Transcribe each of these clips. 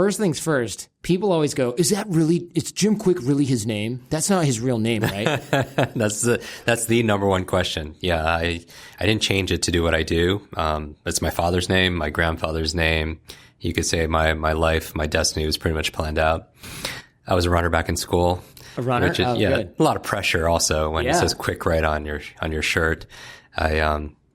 first things first, people always go, is Jim Kwik really his name? That's not his real name, right? That's the number one question. Yeah, I didn't change it to do what I do. It's my father's name, my grandfather's name. You could say my life, my destiny was pretty much planned out. I was a runner back in school. A runner? Which is, good. A lot of pressure also when it says Kwik right on your shirt.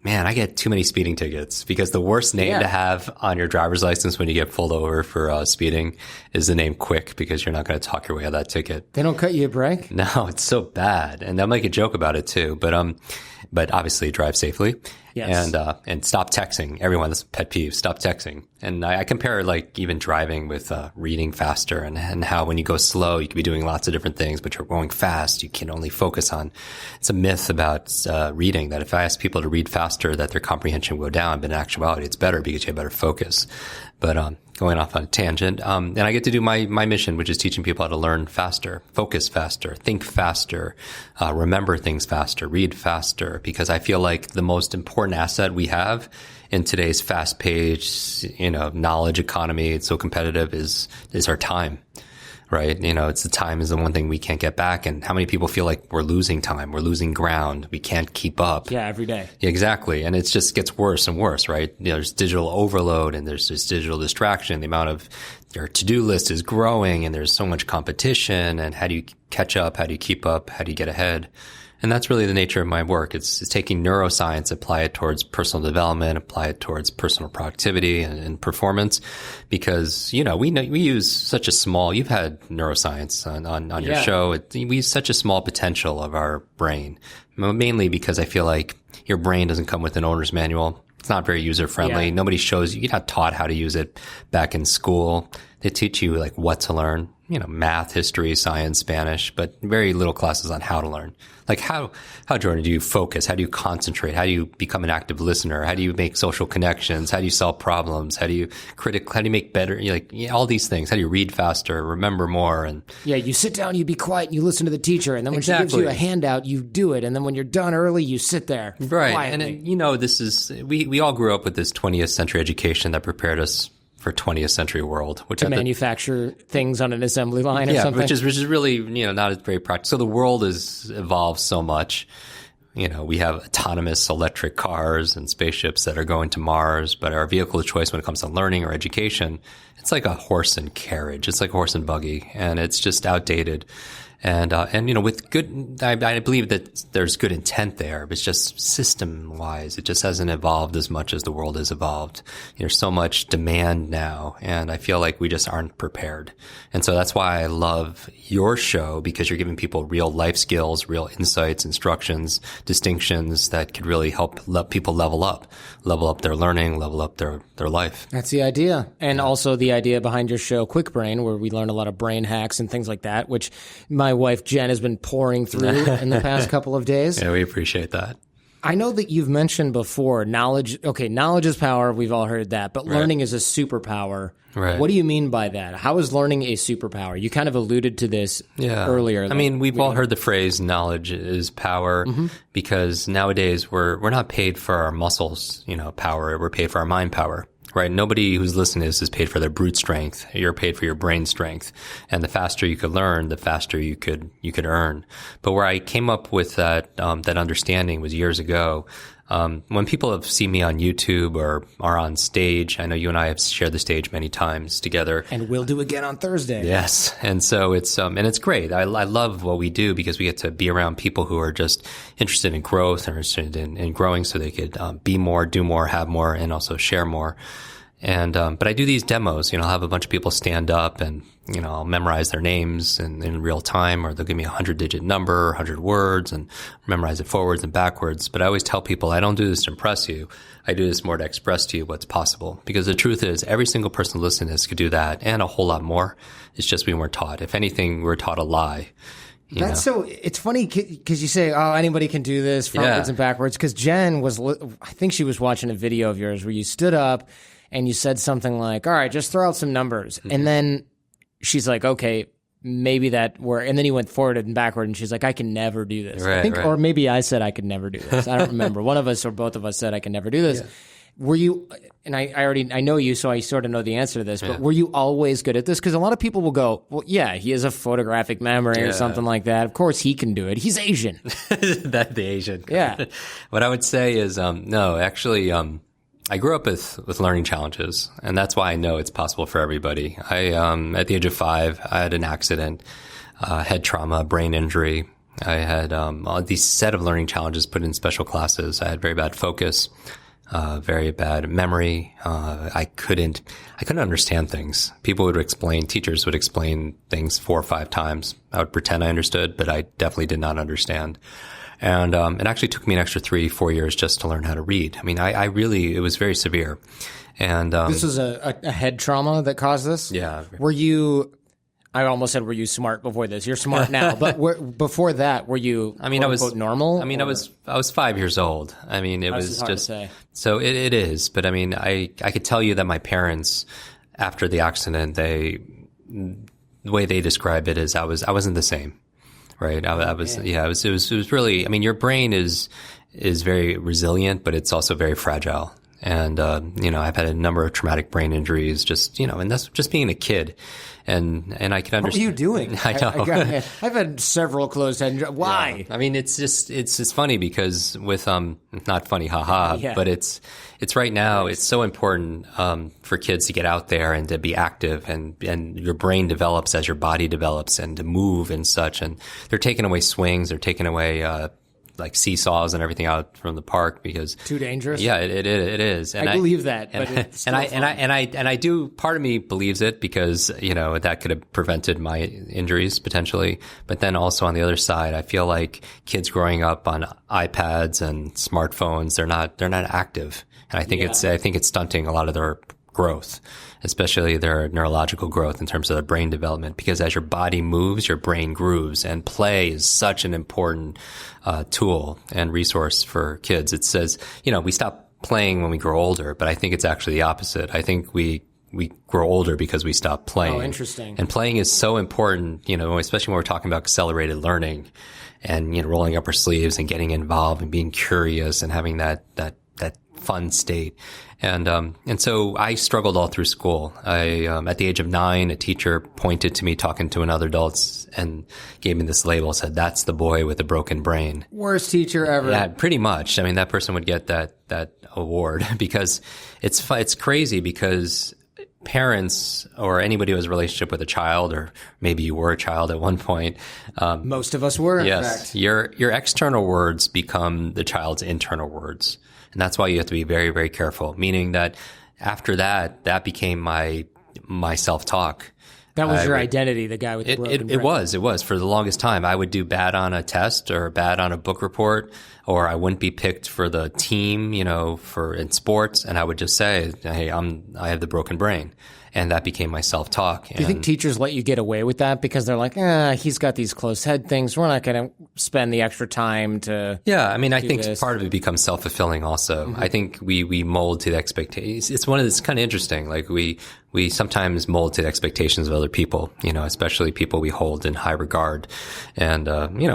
I get too many speeding tickets because the worst name to have on your driver's license when you get pulled over for speeding is the name Kwik, because you're not going to talk your way out of that ticket. They don't cut you a break? No, it's so bad. And they'll make a joke about it too. But obviously drive safely. Yes. And stop texting. Everyone, that's a pet peeve. Stop texting. And I compare like even driving with reading faster, and how when you go slow, you could be doing lots of different things, but you're going fast. You can only focus on. It's a myth about reading that if I ask people to read faster, that their comprehension will go down. But in actuality, it's better because you have better focus. But going off on a tangent, and I get to do my mission, which is teaching people how to learn faster, focus faster, think faster, remember things faster, read faster, because I feel like the most important asset we have in today's fast-paced, knowledge economy, it's so competitive, is our time. Right? It's the time is the one thing we can't get back. And how many people feel like we're losing time? We're losing ground. We can't keep up. Yeah, every day. Yeah, exactly. And it just gets worse and worse, right? There's digital overload, and there's this digital distraction. The amount of your to-do list is growing, and there's so much competition. And how do you catch up? How do you keep up? How do you get ahead? And that's really the nature of my work. It's taking neuroscience, apply it towards personal development, apply it towards personal productivity and performance. Because, we use such a small, you've had neuroscience on your show. We use such a small potential of our brain, mainly because I feel like your brain doesn't come with an owner's manual. It's not very user friendly. Yeah. Nobody shows you. You're not taught how to use it back in school. They teach you like what to learn, math, history, science, Spanish, but very little classes on how to learn. Like how Jordan, do you focus? How do you concentrate? How do you become an active listener? How do you make social connections? How do you solve problems? How do you make better? All these things. How do you read faster, remember more? And you sit down, you be quiet, and you listen to the teacher. And then when she gives you a handout, you do it. And then when you're done early, you sit there. Right. Quietly. And this is, we all grew up with this 20th century education that prepared us for 20th century world, which to manufacture things on an assembly line or something. which is really, not very practical. So the world has evolved so much. We have autonomous electric cars and spaceships that are going to Mars, but our vehicle of choice when it comes to learning or education, it's like a horse and carriage. It's like a horse and buggy, and it's just outdated. And with good, I believe that there's good intent there, but it's just system wise, it just hasn't evolved as much as the world has evolved. There's so much demand now, and I feel like we just aren't prepared. And so that's why I love your show, because you're giving people real life skills, real insights, instructions, distinctions that could really help people level up their learning, level up their life. That's the idea. And also the idea behind your show, Kwik Brain, where we learn a lot of brain hacks and things like that, which my wife Jen has been pouring through in the past couple of days. Yeah, we appreciate that. I know that you've mentioned before knowledge is power. We've all heard that, but learning is a superpower. Right. What do you mean by that? How is learning a superpower? You kind of alluded to this earlier. We've all heard the phrase knowledge is power, because nowadays we're not paid for our muscles, power. We're paid for our mind power. Right? Nobody who's listening to this is paid for their brute strength. You're paid for your brain strength. And the faster you could learn, the faster you could earn. But where I came up with that understanding was years ago. When people have seen me on YouTube or are on stage, I know you and I have shared the stage many times together. And we'll do again on Thursday. Yes. And so it's great. I love what we do because we get to be around people who are just interested in growth and interested in growing so they could, be more, do more, have more, and also share more. And, but I do these demos, I'll have a bunch of people stand up and, I'll memorize their names in real time, or they'll give me a 100-digit number, 100 words, and memorize it forwards and backwards. But I always tell people I don't do this to impress you. I do this more to express to you what's possible. Because the truth is, every single person listening to this could do that and a whole lot more. It's just we weren't taught. If anything, we were taught a lie. It's funny because you say, anybody can do this frontwards and backwards. Because Jen I think she was watching a video of yours where you stood up and you said something like, all right, just throw out some numbers. Mm-hmm. And then she's like, okay, maybe that worked. And then he went forward and backward and she's like, I can never do this. Or maybe I said I could never do this. I don't remember. One of us or both of us said I can never do this. Yeah. Were you, and I know you, so I sort of know the answer to this, but were you always good at this? Because a lot of people will go, well, yeah, he has a photographic memory or something like that. Of course he can do it. He's Asian. That the Asian. Yeah. What I would say is, no, actually, I grew up with learning challenges, and that's why I know it's possible for everybody. At the age of 5, I had an accident, head trauma, brain injury. I had these set of learning challenges put in special classes. I had very bad focus, very bad memory. I couldn't understand things. Teachers would explain things 4 or 5 times. I would pretend I understood, but I definitely did not understand. And it actually took me an extra 3-4 years just to learn how to read. I mean, it was very severe. And this was a head trauma that caused this? Yeah. I almost said, were you smart before this? You're smart now, but before that, were you? I was normal. I was 5 years old. I mean, it was just so it is. But I mean, I could tell you that my parents, after the accident, the way they describe it is I wasn't the same, right? It was really. I mean, your brain is very resilient, but it's also very fragile. And I've had a number of traumatic brain injuries. And that's just being a kid. And I can understand. What are you doing? I know. I've had several closed head injuries. Why? Yeah. I mean, it's funny because with, not funny, but it's right now, it's so important, for kids to get out there and to be active and your brain develops as your body develops and to move and such. And they're taking away swings, they're taking away, like seesaws and everything out from the park because too dangerous. Yeah, it is. And I believe that, but it's I do. Part of me believes it because that could have prevented my injuries potentially. But then also on the other side, I feel like kids growing up on iPads and smartphones, they're not active, and I think it's stunting a lot of their growth, especially their neurological growth in terms of their brain development, because as your body moves, your brain grooves, and play is such an important tool and resource for kids. It says, we stop playing when we grow older, but I think it's actually the opposite. I think we grow older because we stop playing. Oh, interesting. And playing is so important, especially when we're talking about accelerated learning and, rolling up our sleeves and getting involved and being curious and having that fun state. And so I struggled all through school. At the age of 9, a teacher pointed to me talking to another adult and gave me this label, said, "That's the boy with a broken brain." Worst teacher ever. Yeah, pretty much. I mean, that person would get that award because it's crazy because parents or anybody who has a relationship with a child, or maybe you were a child at one point. Most of us were. Yes. Your external words become the child's internal words. And that's why you have to be very, very careful, meaning that after that became my self-talk. That was your identity, the guy with the broken brain. It was. For the longest time, I would do bad on a test or bad on a book report, or I wouldn't be picked for the team, in sports. And I would just say, hey, I have the broken brain. And that became my self-talk. Do you think teachers let you get away with that because they're like, he's got these closed head things. We're not going to spend the extra time to. Yeah, I mean, I think part of it becomes self-fulfilling also. Mm-hmm. I think we mold to the expectations. It's kind of interesting. Like we sometimes mold to the expectations of other people, especially people we hold in high regard. And,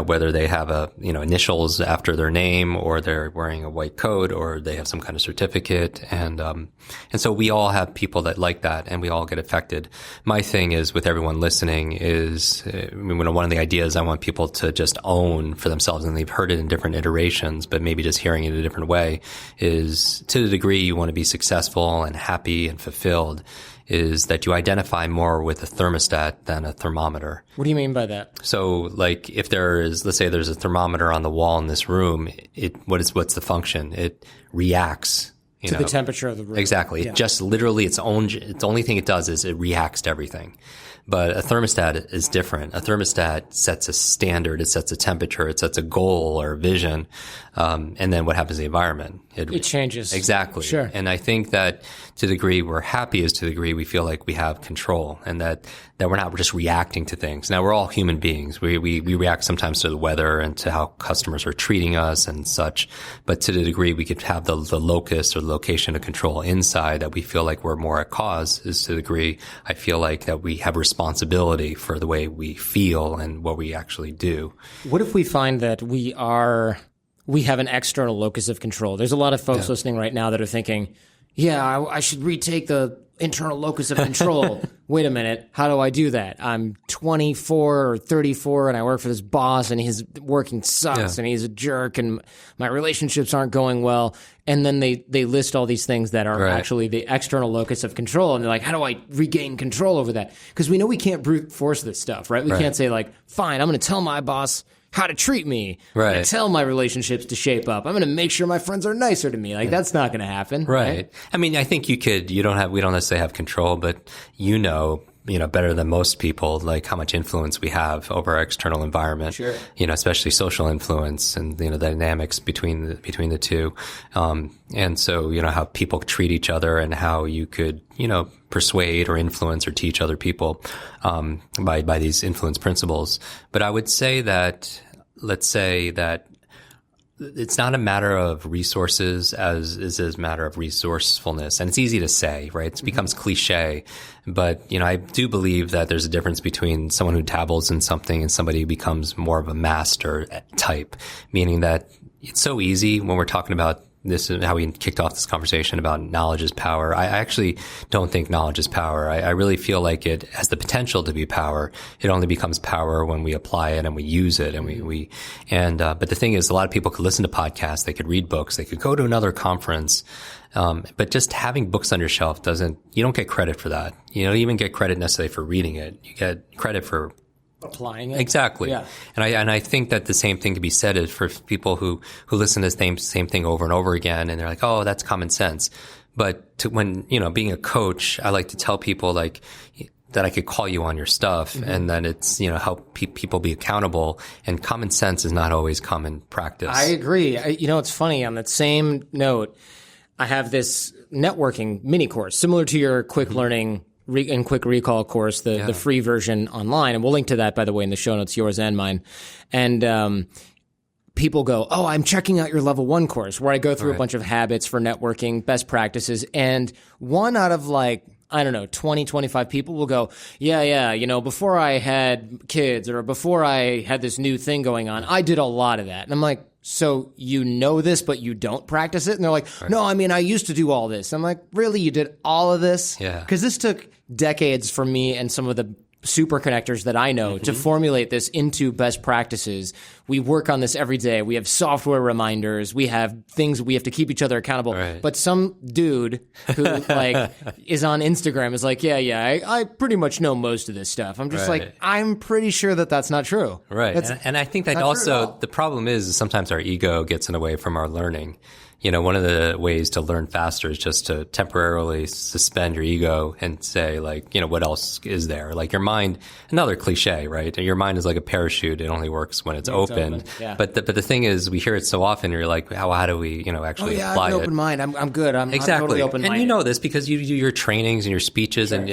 whether they have initials after their name, or they're wearing a white coat, or they have some kind of certificate. And so we all have people that like that, and we all get affected. My thing is with everyone listening is, one of the ideas I want people to just own for themselves, and they've heard it in different iterations, but maybe just hearing it a different way, is to the degree you want to be successful and happy and fulfilled, is that you identify more with a thermostat than a thermometer. What do you mean by that? So, like, if let's say there's a thermometer on the wall in this room, what's the function? It reacts to the temperature of the room. Exactly. Yeah. It just literally the only thing it does is it reacts to everything. But a thermostat is different. A thermostat sets a standard, it sets a temperature, it sets a goal or a vision, and then what happens in the environment? It changes. Exactly. Sure. And I think that to the degree we're happy is to the degree we feel like we have control, and that we're not just reacting to things. Now, we're all human beings. We react sometimes to the weather and to how customers are treating us and such. But to the degree we could have the locus or the location of control inside, that we feel like we're more at cause, is to the degree I feel like that we have responsibility for the way we feel and what we actually do. What if we find that we have an external locus of control? There's a lot of folks listening right now that are thinking, yeah, I should retake the internal locus of control. Wait a minute. How do I do that? I'm 24 or 34 and I work for this boss and his working sucks and he's a jerk and my relationships aren't going well. And then they list all these things that are actually the external locus of control. And they're like, how do I regain control over that? Because we know we can't brute force this stuff, right? We can't say like, fine, I'm going to tell my boss how to treat me. Right. I'm going to tell my relationships to shape up. I'm going to make sure my friends are nicer to me. Like, that's not going to happen. Right. I mean, I think we don't necessarily have control, but you know better than most people, like how much influence we have over our external environment. Sure. Especially social influence and, the dynamics between the two. And so, how people treat each other and how you could, persuade or influence or teach other people, by these influence principles. But I would say that, let's say that it's not a matter of resources as it is a matter of resourcefulness. And it's easy to say, right? It becomes cliche. But, I do believe that there's a difference between someone who dabbles in something and somebody who becomes more of a master type, meaning that it's so easy when we're talking about this is how we kicked off this conversation about knowledge is power. I actually don't think knowledge is power. I really feel like it has the potential to be power. It only becomes power when we apply it and we use it. And but the thing is, a lot of people could listen to podcasts. They could read books. They could go to another conference. But just having books on your shelf you don't get credit for that. You don't even get credit necessarily for reading it. You get credit for applying it. Exactly. Yeah. And I think that the same thing can be said is for people who listen to the same thing over and over again and they're like, oh, that's common sense. But when, being a coach, I like to tell people like that I could call you on your stuff and that it's, help people be accountable, and common sense is not always common practice. I agree. It's funny, on that same note, I have this networking mini course similar to your Kwik Learning and Quick Recall course, the free version online. And we'll link to that, by the way, in the show notes, yours and mine. And people go, oh, I'm checking out your level 1 course, where I go through a bunch of habits for networking, best practices. And one out of 20, 25 people will go, before I had kids or before I had this new thing going on, I did a lot of that. And I'm like, so you know this, but you don't practice it? And they're like, no, I used to do all this. I'm like, really? You did all of this? Yeah. Because this took decades for me and some of the super connectors that I know to formulate this into best practices. We work on this every day. We have software reminders. We have things we have to keep each other accountable. Right. But some dude who is on Instagram is like, I pretty much know most of this stuff. I'm just like, I'm pretty sure that that's not true. Right. And I think that also the problem is sometimes our ego gets in the way from our learning. One of the ways to learn faster is just to temporarily suspend your ego and say, what else is there? Like your mind, another cliche, right? Your mind is like a parachute. It only works when it's open. Yeah. But the thing is, we hear it so often, you're like, how do we, actually apply I have an open mind. I'm good. I'm totally open-minded. And you know this because you do your trainings and your speeches and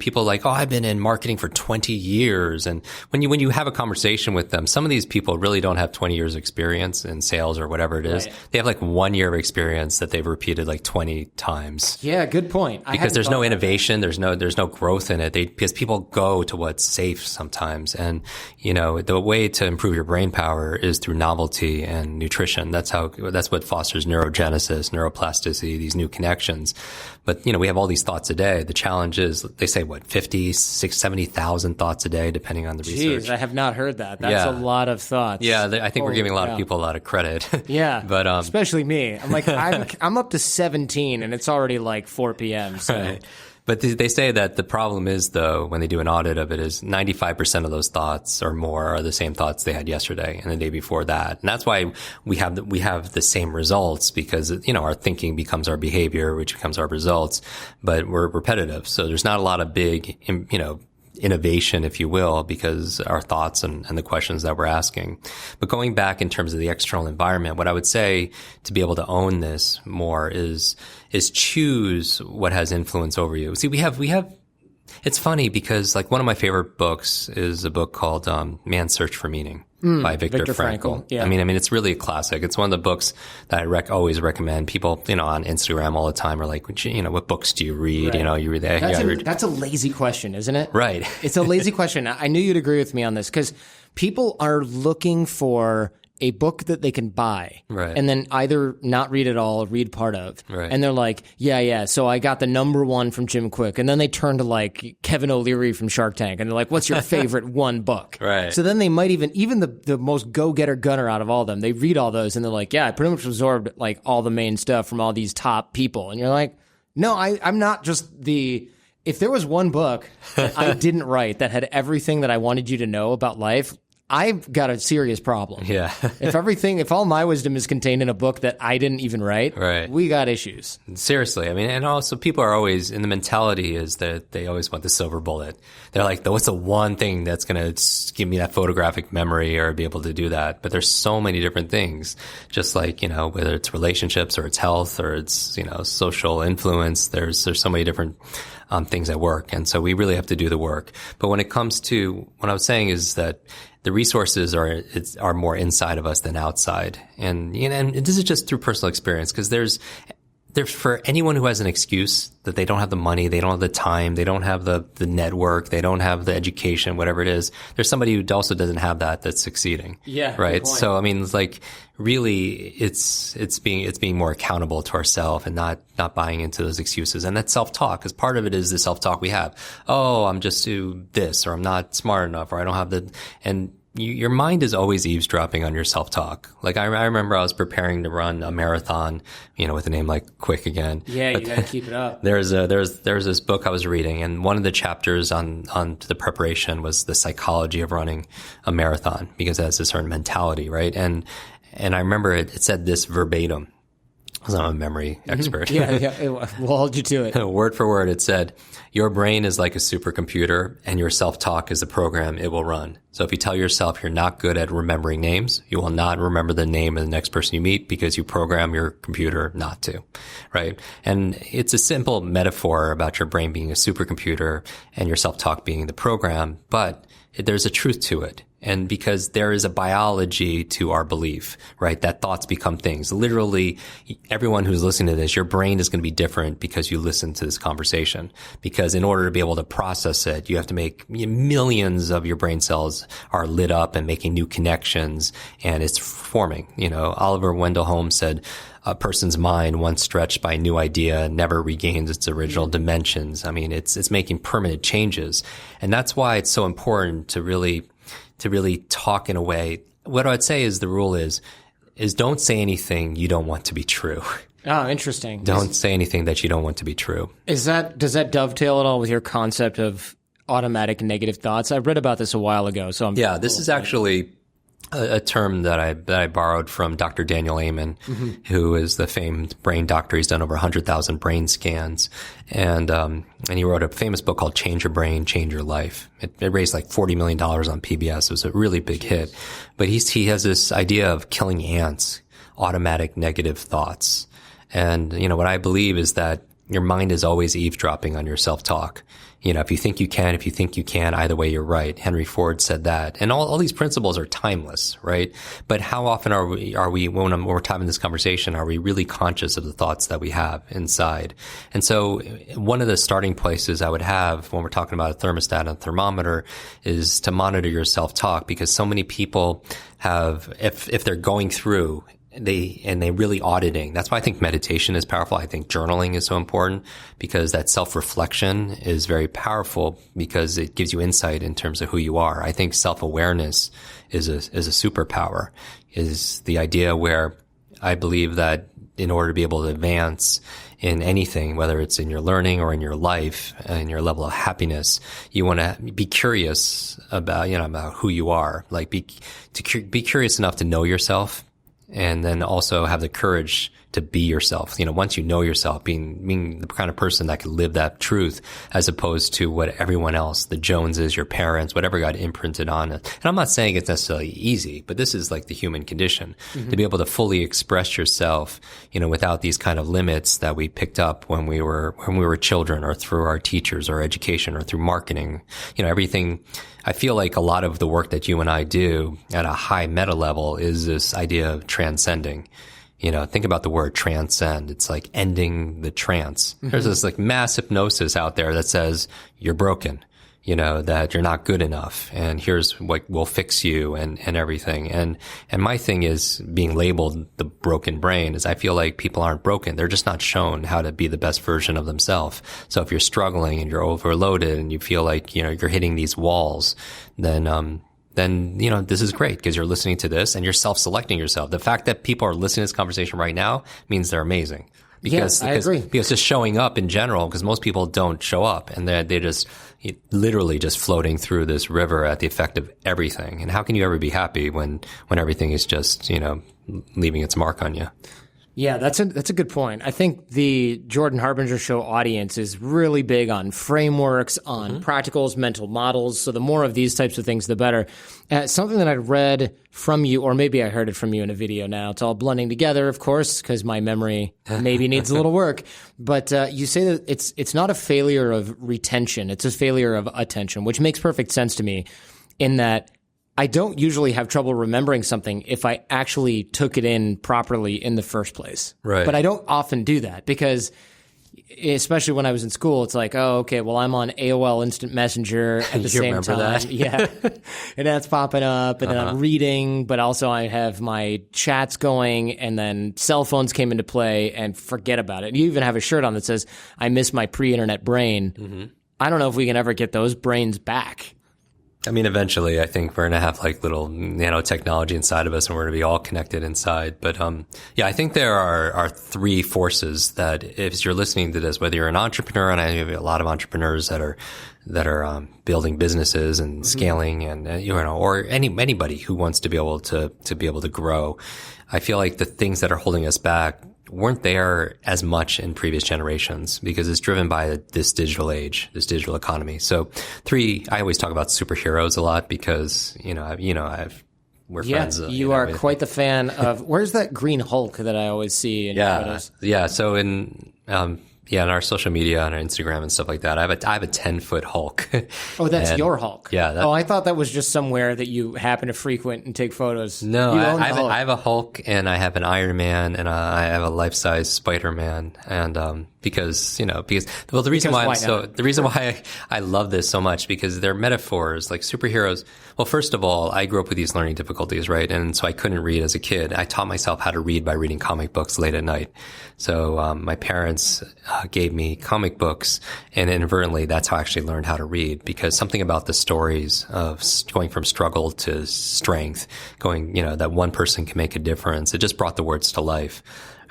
people are like, oh, I've been in marketing for 20 years. And when you have a conversation with them, some of these people really don't have 20 years experience in sales or whatever it is. Right. They have 1 year of experience that they've repeated 20 times. Yeah, good point. Because there's no innovation, there's no growth in it. Because people go to what's safe sometimes. And, the way to improve your brain power is through novelty and nutrition. That's what fosters neurogenesis, neuroplasticity, these new connections. But, we have all these thoughts a day. The challenge is, they say, 50, 60, 70,000 thoughts a day, depending on the research. Jeez, I have not heard that. That's a lot of thoughts. Yeah, I think we're giving a lot of people a lot of credit. Yeah, but especially me. I'm like, I'm up to 17 and it's already 4 p.m. So. Right. But they say that the problem is, though, when they do an audit of it, is 95% of those thoughts or more are the same thoughts they had yesterday and the day before that. And that's why we have the same results, because, our thinking becomes our behavior, which becomes our results, but we're repetitive. So there's not a lot of big, innovation, if you will, because our thoughts and the questions that we're asking. But going back in terms of the external environment, what I would say to be able to own this more is choose what has influence over you. See, we have, it's funny because one of my favorite books is a book called, Man's Search for Meaning by Viktor Frankl. Yeah. I mean, it's really a classic. It's one of the books that I always recommend. People, on Instagram all the time are like, what books do you read? Right. You read that. That's a lazy question, isn't it? Right. It's a lazy question. I knew you'd agree with me on this because people are looking for a book that they can buy Right. and then either not read it all or read part of. Right. And they're like, yeah, so I got the number one from Jim Kwik. And then they turn to like Kevin O'Leary from Shark Tank and they're like, what's your favorite one book? Right. So then they might even the most go-getter gunner out of all of them, they read all those and they're like, yeah, I pretty much absorbed like all the main stuff from all these top people. And you're like, no, I'm not just if there was one book that I didn't write that had everything that I wanted you to know about life, I've got a serious problem. Yeah. If all my wisdom is contained in a book that I didn't even write, right. we got issues. Seriously. I mean, and also people are always, in the mentality is that they always want the silver bullet. They're like, what's the one thing that's going to give me that photographic memory or be able to do that? But there's so many different things, just like, whether it's relationships or it's health or it's, social influence, there's so many different things at work. And so we really have to do the work. But when it comes to, what I was saying is that the resources are more inside of us than outside. And this is just through personal experience, because there's for anyone who has an excuse that they don't have the money, they don't have the time, they don't have the network, they don't have the education, whatever it is. There's somebody who also doesn't have that's succeeding. Yeah. Right. So, I mean, it's like really it's being more accountable to ourselves and not buying into those excuses. And that self-talk, because part of it is the self-talk we have. Oh, I'm just too this, or I'm not smart enough, or I don't have and your mind is always eavesdropping on your self-talk. Like I remember I was preparing to run a marathon, with a name like Kwik again. Yeah, you gotta keep it up. There's this book I was reading, and one of the chapters on the preparation was the psychology of running a marathon, because it has a certain mentality, right? And I remember it said this verbatim, because I'm a memory expert. Yeah, we'll hold you to it. Word for word, it said, your brain is like a supercomputer and your self-talk is the program it will run. So if you tell yourself you're not good at remembering names, you will not remember the name of the next person you meet because you program your computer not to, right? And it's a simple metaphor about your brain being a supercomputer and your self-talk being the program, but there's a truth to it. And because there is a biology to our belief, right? That thoughts become things. Literally, everyone who's listening to this, your brain is going to be different because you listen to this conversation. Because in order to be able to process it, you have to make millions of your brain cells are lit up and making new connections, and it's forming. Oliver Wendell Holmes said, a person's mind, once stretched by a new idea, never regains its original dimensions. I mean, it's making permanent changes. And that's why it's so important to really talk in a way. What I'd say is the rule is don't say anything you don't want to be true. Oh, interesting. Don't say anything that you don't want to be true. Does that dovetail at all with your concept of automatic negative thoughts? I read about this a while ago. So this is actually a term that I borrowed from Dr. Daniel Amen, who is the famed brain doctor. He's done over 100,000 brain scans. And he wrote a famous book called Change Your Brain, Change Your Life. It raised like $40 million on PBS. It was a really big hit. But he has this idea of killing ants, automatic negative thoughts. And, what I believe is that your mind is always eavesdropping on your self-talk. If you think you can, either way, you're right. Henry Ford said that. And all these principles are timeless, right? But how often are we, when we're having this conversation, are we really conscious of the thoughts that we have inside? And so one of the starting places I would have when we're talking about a thermostat and a thermometer is to monitor your self-talk, because so many people have, if they're going through they really auditing. That's why I think meditation is powerful. I think journaling is so important, because that self-reflection is very powerful because it gives you insight in terms of who you are. I think self-awareness is a superpower, is the idea where I believe that in order to be able to advance in anything, whether it's in your learning or in your life and your level of happiness, you want to be curious about, about who you are. Like be curious enough to know yourself, and then also have the courage to be yourself. Once you know yourself, being the kind of person that can live that truth, as opposed to what everyone else, the Joneses, your parents, whatever got imprinted on it. And I'm not saying it's necessarily easy, but this is like the human condition, to be able to fully express yourself, without these kind of limits that we picked up when we were children, or through our teachers or education or through marketing. Everything. I feel like a lot of the work that you and I do at a high meta level is this idea of transcending. Think about the word transcend. It's like ending the trance. There's this like mass hypnosis out there that says you're broken. that you're not good enough, and here's what will fix you and everything. And my thing is being labeled the broken brain is I feel like people aren't broken. They're just not shown how to be the best version of themselves. So if you're struggling and you're overloaded and you feel like, you're hitting these walls, then this is great because you're listening to this and you're self-selecting yourself. The fact that people are listening to this conversation right now means they're amazing. Because, I agree. Because just showing up in general, because most people don't show up and they're just literally just floating through this river at the effect of everything. And how can you ever be happy when everything is just, leaving its mark on you? Yeah, that's a good point. I think the Jordan Harbinger show audience is really big on frameworks, on practicals, mental models. So the more of these types of things, the better. Something that I read from you, or maybe I heard it from you in a video now. It's all blending together, of course, because my memory maybe needs a little work. But you say that it's not a failure of retention. It's a failure of attention, which makes perfect sense to me in that I don't usually have trouble remembering something if I actually took it in properly in the first place. Right. But I don't often do that because, especially when I was in school, it's like, oh, okay, well, I'm on AOL Instant Messenger at the same time. That? Yeah. And that's popping up, and then I'm reading, but also I have my chats going, and then cell phones came into play, and forget about it. You even have a shirt on that says, I miss my pre-internet brain. I don't know if we can ever get those brains back. I mean, eventually, I think we're going to have like little nanotechnology inside of us and we're going to be all connected inside. But, I think there are three forces that if you're listening to this, whether you're an entrepreneur, and I have a lot of entrepreneurs that are building businesses and scaling and, or anybody who wants to be able to grow. I feel like the things that are holding us back weren't there as much in previous generations because it's driven by this digital age, this digital economy. So I always talk about superheroes a lot because, we're friends. You are quite the fan of, where's that green Hulk that I always see in your photos? Yeah. So in our social media, on our Instagram and stuff like that, I have a 10-foot Hulk. Oh, that's your Hulk. Yeah. I thought that was just somewhere that you happen to frequent and take photos. No, I have a Hulk and I have an Iron Man and I have a life-size Spider-Man. And, the reason why I love this so much because they're metaphors like superheroes. Well, first of all, I grew up with these learning difficulties, right? And so I couldn't read as a kid. I taught myself how to read by reading comic books late at night. So, my parents gave me comic books and inadvertently that's how I actually learned how to read because something about the stories of going from struggle to strength, that one person can make a difference. It just brought the words to life.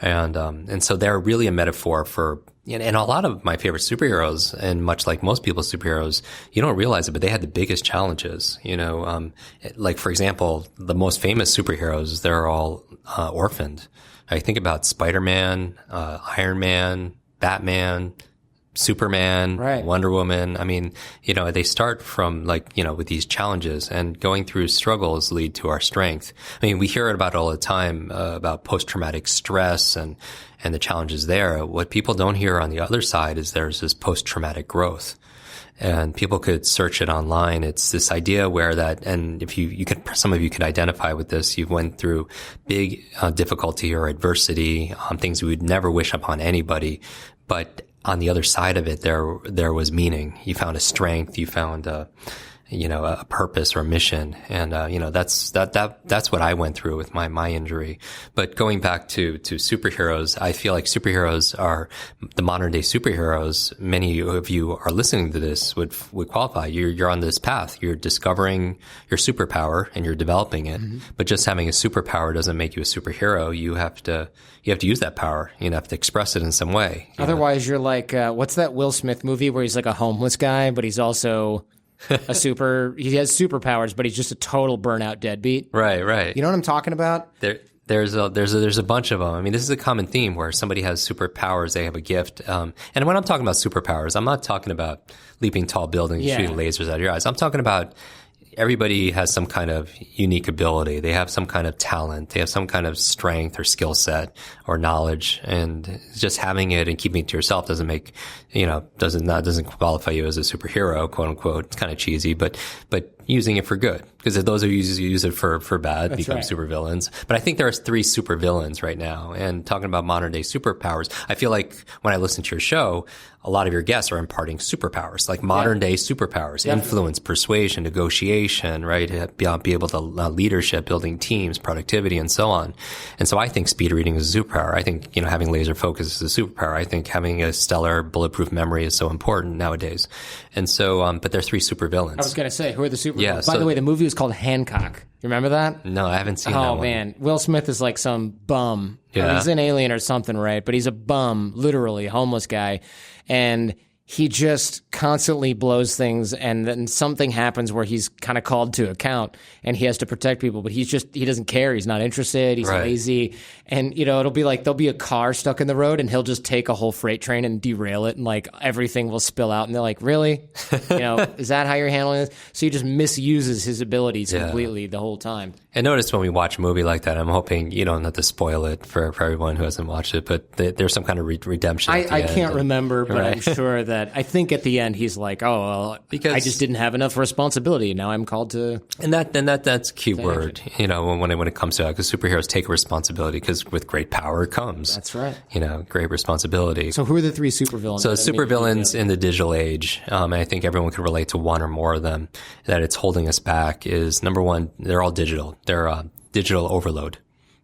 And so they're really a metaphor for, and a lot of my favorite superheroes, and much like most people's superheroes, you don't realize it, but they had the biggest challenges, like for example, the most famous superheroes, they're all, orphaned. I think about Spider-Man, Iron Man, Batman, Superman, right. Wonder Woman. I mean, they start from with these challenges and going through struggles lead to our strength. I mean, we hear about it all the time, about post-traumatic stress and the challenges there. What people don't hear on the other side is there's this post-traumatic growth. And people could search it online. It's this idea where and if some of you could identify with this, you went through big difficulty or adversity, things we would never wish upon anybody, but on the other side of it, there was meaning. You found a strength. You found a purpose or a mission. And, that's what I went through with my injury. But going back to superheroes, I feel like superheroes are the modern day superheroes. Many of you are listening to this would qualify. You're on this path. You're discovering your superpower and you're developing it. Mm-hmm. But just having a superpower doesn't make you a superhero. You have to use that power. You have to express it in some way. Otherwise, you're like, what's that Will Smith movie where he's like a homeless guy, but he's also he has superpowers, but he's just a total burnout deadbeat. Right. You know what I'm talking about? There's a bunch of them. I mean, this is a common theme where somebody has superpowers, they have a gift. And when I'm talking about superpowers, I'm not talking about leaping tall buildings, shooting lasers out of your eyes. I'm talking about everybody has some kind of unique ability. They have some kind of talent. They have some kind of strength or skill set or knowledge. And just having it and keeping it to yourself doesn't qualify you as a superhero, quote unquote. It's kind of cheesy, but using it for good. Because if those who use it for bad become right. supervillains. But I think there are 3 supervillains right now. And talking about modern day superpowers, I feel like when I listen to your show, a lot of your guests are imparting superpowers, like modern day superpowers, influence, persuasion, negotiation, right? Be able to leadership, building teams, productivity, and so on. And so I think speed reading is a superpower. I think, having laser focus is a superpower. I think having a stellar bulletproof memory is so important nowadays. And so, but there are 3 supervillains. I was going to say, who are the supervillains? Yeah, By the way, the movie was called Hancock. You remember that? No, I haven't seen that one. Oh, man. Will Smith is like some bum. Yeah. He's an alien or something, right? But he's a bum, literally, a homeless guy. And he just constantly blows things, and then something happens where he's kind of called to account, and he has to protect people, but he doesn't care. He's not interested. He's lazy. And, it'll be like there'll be a car stuck in the road, and he'll just take a whole freight train and derail it, and like everything will spill out. And they're like, really? Is that how you're handling this? So he just misuses his abilities completely the whole time. And notice when we watch a movie like that, I'm hoping you don't have to spoil it for everyone who hasn't watched it, but there's some kind of redemption. I can't remember, but I'm sure that I think at the end he's like, oh, well, because I just didn't have enough responsibility. Now I'm called to. And that's a key word, when it comes to that, because superheroes take responsibility, because with great power comes. That's right. Great responsibility. So who are the 3 supervillains? So supervillains in the digital age, and I think everyone can relate to one or more of them, that it's holding us back is, number one, they're all digital. They're digital overload.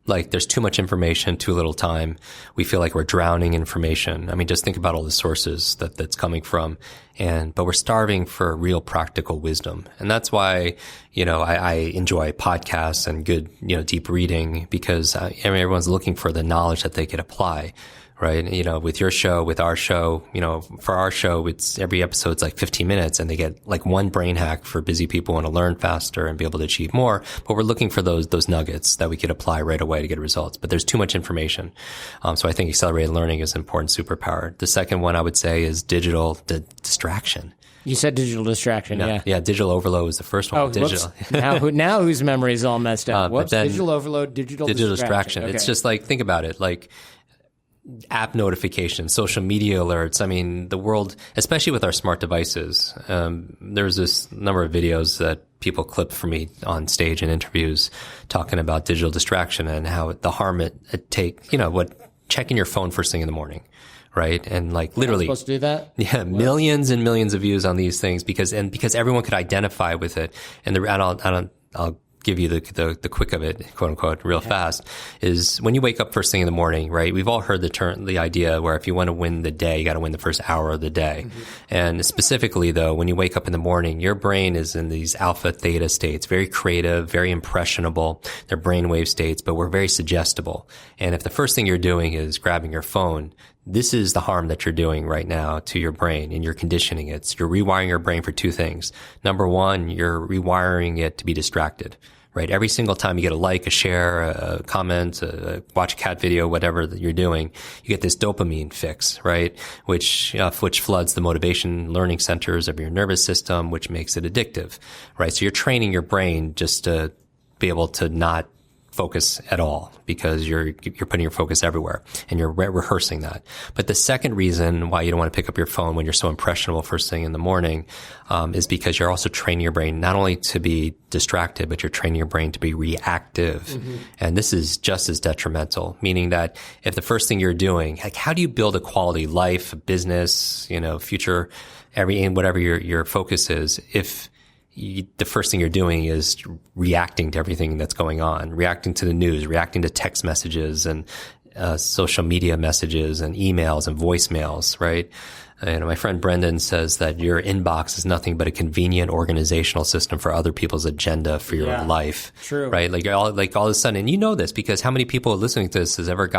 Like there's too much information, too little time. We feel like we're drowning in information. I mean, just think about all the sources that's coming from, but we're starving for real practical wisdom. And that's why, I enjoy podcasts and good, deep reading, because everyone's looking for the knowledge that they could apply. Right. With your show, with our show, for our show, it's every episode's like 15 minutes, and they get like one brain hack for busy people who want to learn faster and be able to achieve more. But we're looking for those nuggets that we could apply right away to get results. But there's too much information. So I think accelerated learning is an important superpower. The second one I would say is digital distraction. You said digital distraction, yeah. Yeah, digital overload was the first one. Oh, digital. now whose memory is all messed up? Whoops, digital overload, digital distraction. Okay. It's just like, think about it, like app notifications, social media alerts. I mean, the world, especially with our smart devices, there's this number of videos that people clip for me on stage in interviews talking about digital distraction and how the harm it take, checking your phone first thing in the morning. Right. And like literally supposed to do that. Yeah. What? Millions and millions of views on these things because everyone could identify with it. And I'll give you the quick of it, quote unquote, real fast, is when you wake up first thing in the morning, right? We've all heard the idea where if you want to win the day, you got to win the first hour of the day. Mm-hmm. And specifically though, when you wake up in the morning, your brain is in these alpha theta states, very creative, very impressionable. They're brainwave states, but we're very suggestible. And if the first thing you're doing is grabbing your phone, this is the harm that you're doing right now to your brain, and you're conditioning it. You're rewiring your brain for 2 things. Number one, you're rewiring it to be distracted, right? Every single time you get a like, a share, a comment, watch a cat video, whatever that you're doing, you get this dopamine fix, right? Which floods the motivation learning centers of your nervous system, which makes it addictive, right? So you're training your brain just to be able to not focus at all because you're putting your focus everywhere and you're rehearsing that. But the second reason why you don't want to pick up your phone when you're so impressionable first thing in the morning, is because you're also training your brain not only to be distracted, but you're training your brain to be reactive. Mm-hmm. And this is just as detrimental, meaning that if the first thing you're doing, like how do you build a quality life, business, future, whatever your focus is, if the first thing you're doing is reacting to everything that's going on, reacting to the news, reacting to text messages and social media messages and emails and voicemails, right? My friend Brendan says that your inbox is nothing but a convenient organizational system for other people's agenda for your life. True. Right? Like all of a sudden, and you know this because how many people listening to this has ever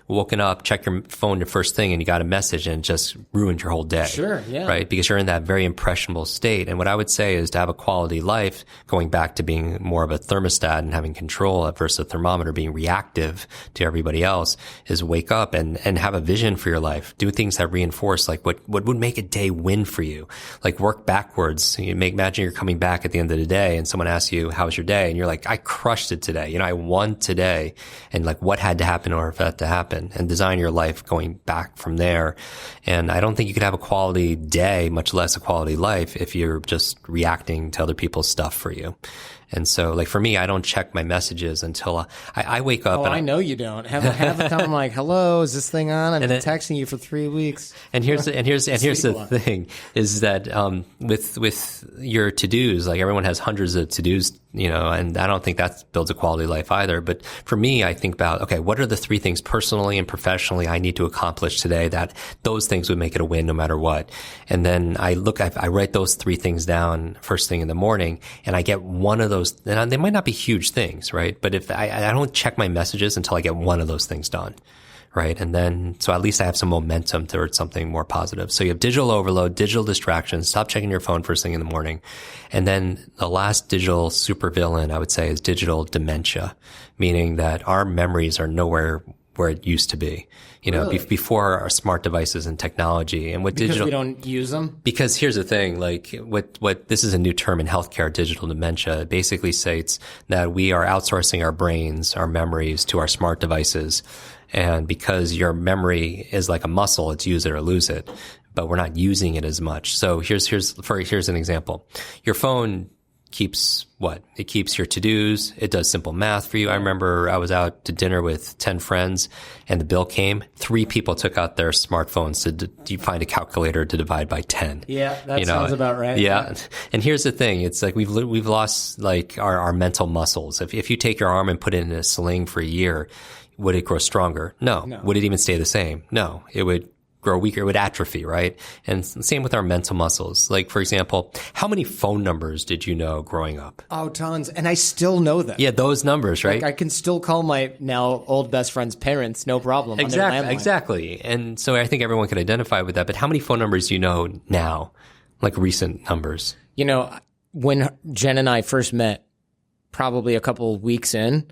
woken up, check your phone the first thing and you got a message and it just ruined your whole day. Sure. Yeah. Right? Because you're in that very impressionable state. And what I would say is to have a quality life, going back to being more of a thermostat and having control versus a thermometer, being reactive to everybody else, is wake up and have a vision for your life. Do things that reinforce like what would make a day win for you. Like work backwards. Imagine you're coming back at the end of the day and someone asks you, how was your day? And you're like, I crushed it today. I won today. And like what had to happen in order for that to happen, and design your life going back from there. And I don't think you could have a quality day, much less a quality life, if you're just reacting to other people's stuff for you. And so, like, for me, I don't check my messages until I wake up. I know you don't. Have a time like, hello, is this thing on? I've been texting you for 3 weeks. And here's the thing is that, with your to-dos, like everyone has hundreds of to-dos, and I don't think that builds a quality life either. But for me, I think about, okay, what are the 3 things personally and professionally I need to accomplish today that those things would make it a win no matter what? And then I write those 3 things down first thing in the morning, and I get one of those, and they might not be huge things, right? But if I don't check my messages until I get one of those things done, right? And then, so at least I have some momentum towards something more positive. So you have digital overload, digital distractions, stop checking your phone first thing in the morning. And then the last digital supervillain, I would say, is digital dementia, meaning that our memories are nowhere where it used to be, really? Before our smart devices and technology. And because we don't use them? Because here's the thing, like what this is a new term in healthcare, digital dementia. It basically states that we are outsourcing our brains, our memories to our smart devices. And because your memory is like a muscle, it's use it or lose it, but we're not using it as much. So here's an example. Your phone keeps what? It keeps your to-dos. It does simple math for you. I remember I was out to dinner with 10 friends and the bill came. 3 people took out their smartphones to find a calculator to divide by 10. Yeah, that sounds about right. Yeah. And here's the thing. It's like we've lost like our mental muscles. If you take your arm and put it in a sling for a year, would it grow stronger? No. Would it even stay the same? No. It would grow weaker, it would atrophy, right? And same with our mental muscles. Like, for example, how many phone numbers did you know growing up? Oh, tons. And I still know them. Yeah, those numbers, right? Like I can still call my now old best friend's parents, no problem. Exactly. And so I think everyone can identify with that. But how many phone numbers do you know now? Like recent numbers? When Jen and I first met, probably a couple of weeks in,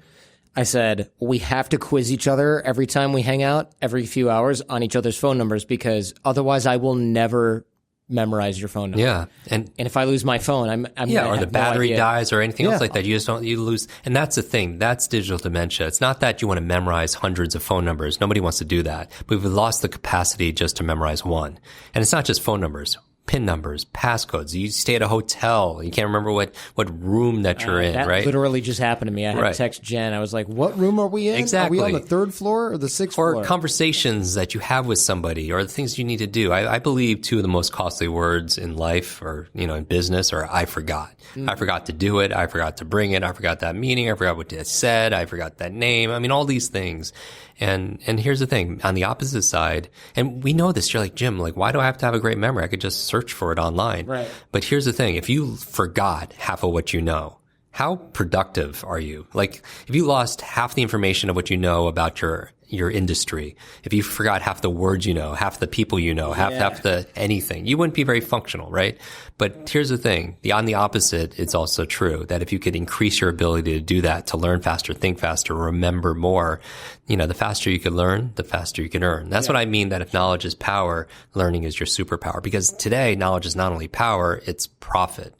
I said, we have to quiz each other every time we hang out, every few hours, on each other's phone numbers, because otherwise I will never memorize your phone number. Yeah. And if I lose my phone, I'm or the battery dies or anything else like that. You lose. And that's the thing. That's digital dementia. It's not that you want to memorize hundreds of phone numbers. Nobody wants to do that. But we've lost the capacity just to memorize one. And it's not just phone numbers. PIN numbers, passcodes. You stay at a hotel. You can't remember what room that you're in, that right? That literally just happened to me. I had to text Jen. I was like, what room are we in? Exactly. Are we on the 3rd floor or the 6th floor? Or conversations that you have with somebody or the things you need to do. I believe 2 of the most costly words in life or, in business are I forgot. I forgot to do it. I forgot to bring it. I forgot that meeting. I forgot what it said. I forgot that name. I mean, all these things. And here's the thing, on the opposite side, and we know this, you're like, Jim, like, why do I have to have a great memory? I could just search for it online. Right. But here's the thing, if you forgot half of what you know, how productive are you? Like, if you lost half the information of what you know about your industry, if you forgot half the words you know, half the people you know, half the anything, you wouldn't be very functional, right? But here's the thing, on the opposite, it's also true that if you could increase your ability to do that, to learn faster, think faster, remember more, the faster you can learn, the faster you can earn. That's what I mean, that if knowledge is power, learning is your superpower. Because today, knowledge is not only power, it's profit.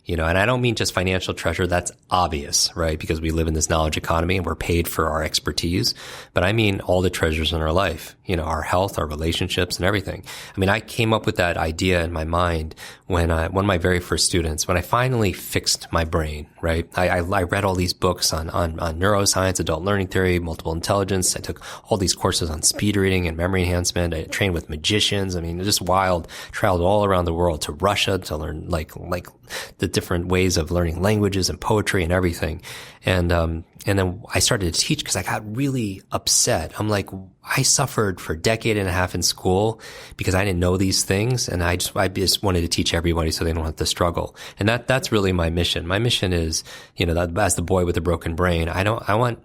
And I don't mean just financial treasure. That's obvious, right? Because we live in this knowledge economy and we're paid for our expertise. But I mean all the treasures in our life, our health, our relationships and everything. I mean, I came up with that idea in my mind when one of my very first students, when I finally fixed my brain, right? I read all these books on neuroscience, adult learning theory, multiple intelligence. I took all these courses on speed reading and memory enhancement. I trained with magicians. I mean, just wild. Traveled all around the world to Russia to learn like the different ways of learning languages and poetry and everything. And then I started to teach because I got really upset. I'm like, I suffered for a decade and a half in school because I didn't know these things. And I just wanted to teach everybody so they don't have to struggle. And that's really my mission. My mission is, that as the boy with a broken brain, I don't want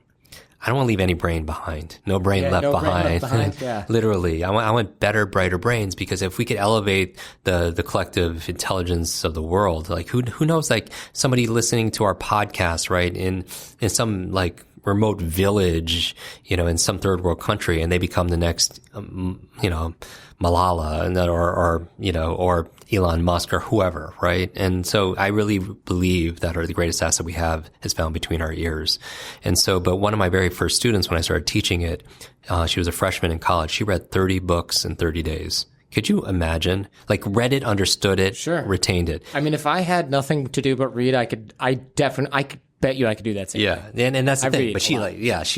to leave any brain behind. No brain left behind. Yeah. Literally. I want better, brighter brains, because if we could elevate the collective intelligence of the world, like who knows, like somebody listening to our podcast, right, in some like remote village, in some third world country, and they become the next, Malala or Elon Musk or whoever, right? And so I really believe that the greatest asset we have is found between our ears. And so, but one of my very first students, when I started teaching it, she was a freshman in college. She read 30 books in 30 days. Could you imagine? Like, read it, understood it, sure, retained it. I mean, if I had nothing to do but read, I could bet you I could do that same thing. And that's the thing. But she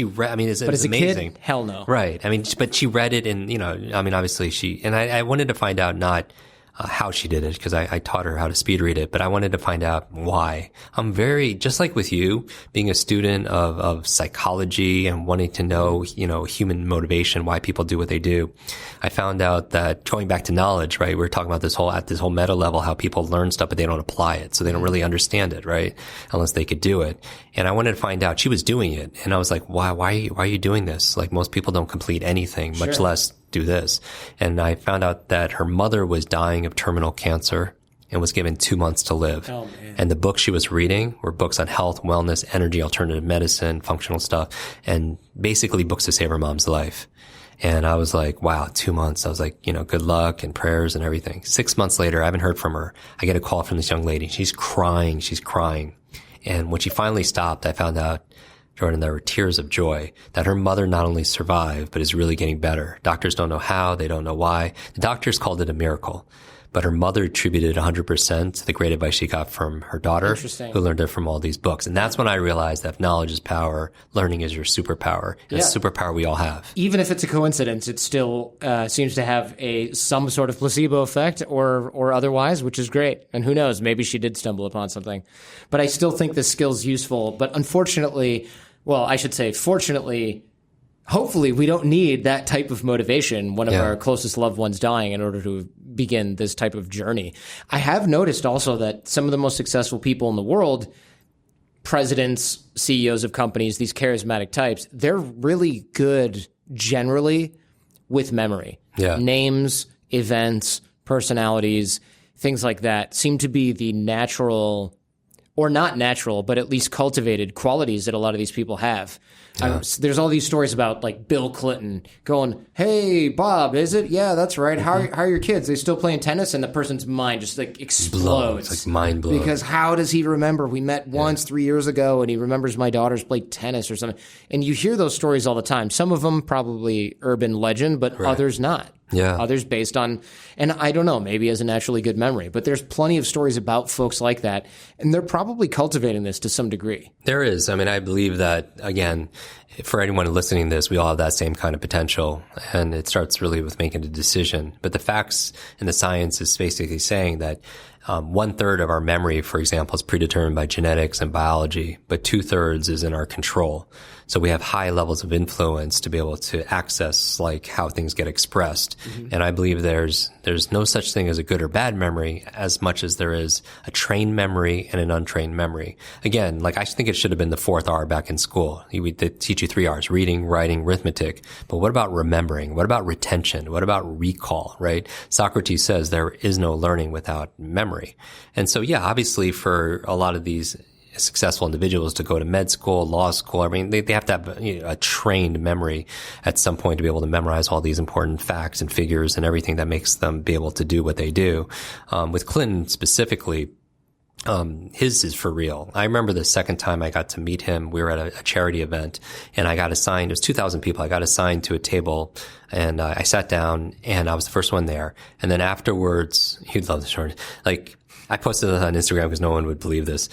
read, I mean, it's amazing. Kid, hell no. Right. I mean, but she read it and, obviously I wanted to find out not how she did it, because I taught her how to speed read it, but I wanted to find out why. I'm just like with you, being a student of psychology and wanting to know, human motivation, why people do what they do. I found out that, going back to knowledge, right? We're talking about at this whole meta level, how people learn stuff, but they don't apply it. So they don't really understand it, right? Unless they could do it. And I wanted to find out, she was doing it. And I was like, why are you doing this? Like, most people don't complete anything, much less do this. And I found out that her mother was dying of terminal cancer and was given 2 months to live. Oh, man. And the books she was reading were books on health, wellness, energy, alternative medicine, functional stuff, and basically books to save her mom's life. And I was like, wow, 2 months. I was like, good luck and prayers and everything. 6 months later, I haven't heard from her. I get a call from this young lady. She's crying. And when she finally stopped, I found out, Jordan, there were tears of joy that her mother not only survived, but is really getting better. Doctors don't know how. They don't know why. The doctors called it a miracle. But her mother attributed 100% to the great advice she got from her daughter, who learned it from all these books. And that's when I realized that if knowledge is power, learning is your superpower. And it's a superpower we all have. Even if it's a coincidence, it still seems to have some sort of placebo effect or otherwise, which is great. And who knows, maybe she did stumble upon something. But I still think this skill's useful. But unfortunately, fortunately, hopefully we don't need that type of motivation, one of our closest loved ones dying, in order to begin this type of journey. I have noticed also that some of the most successful people in the world, presidents, CEOs of companies, these charismatic types, they're really good generally with memory. Yeah. Names, events, personalities, things like that seem to be the natural, or not natural, but at least cultivated qualities that a lot of these people have. Yeah. There's all these stories about, like, Bill Clinton going, "Hey, Bob, is it? Yeah, that's right. How are your kids? They still playing tennis?" And the person's mind just, like, explodes. It's like mind blowing. Because how does he remember? We met once 3 years ago, and he remembers my daughters played tennis or something. And you hear those stories all the time. Some of them probably urban legend, but others not. Yeah. Others based on, and I don't know, maybe as a naturally good memory, but there's plenty of stories about folks like that, and they're probably cultivating this to some degree. There is. I mean, I believe that, again, for anyone listening to this, we all have that same kind of potential, and it starts really with making a decision. But the facts and the science is basically saying that 1/3 of our memory, for example, is predetermined by genetics and biology, but 2/3 is in our control. So we have high levels of influence to be able to access, like, how things get expressed. Mm-hmm. And I believe there's no such thing as a good or bad memory as much as there is a trained memory and an untrained memory. Again, like, I think it should have been the 4th R back in school. They teach you 3 R's: reading, writing, arithmetic. But what about remembering? What about retention? What about recall, right? Socrates says there is no learning without memory. And so, yeah, obviously for a lot of these successful individuals to go to med school, law school, I mean, they have to have a trained memory at some point to be able to memorize all these important facts and figures and everything that makes them be able to do what they do. With Clinton specifically, his is for real. I remember the second time I got to meet him, we were at a charity event, and I got assigned, it was 2,000 people, I got assigned to a table, and I sat down, and I was the first one there. And then afterwards, you'd love the story, like, I posted it on Instagram because no one would believe this.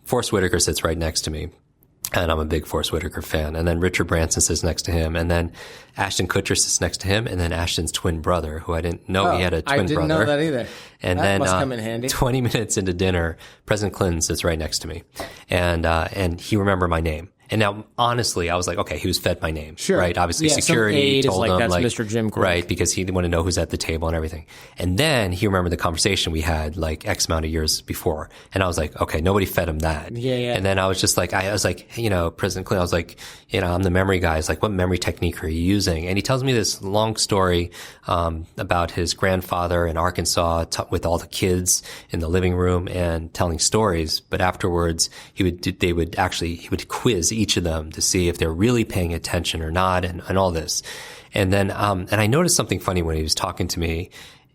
Forrest Whitaker sits right next to me, and I'm a big Forrest Whitaker fan. And then Richard Branson sits next to him, and then Ashton Kutcher sits next to him, and then Ashton's twin brother, who I didn't know he had a twin brother. I didn't know that either. And that must come in handy. 20 minutes into dinner, President Clinton sits right next to me, and he remembered my name. And now, honestly, I was like, okay, he was fed my name, right? Obviously, security told him, that's Mr. Jim Kwik. Right, because he didn't want to know who's at the table and everything. And then he remembered the conversation we had, like, X amount of years before. And I was like, okay, nobody fed him that. Yeah. And then I was just like, President Clinton, I was like, I'm the memory guy. It's like, what memory technique are you using? And he tells me this long story about his grandfather in Arkansas with all the kids in the living room and telling stories. But afterwards, he would quiz each of them to see if they're really paying attention or not, and all this. And then, and I noticed something funny when he was talking to me,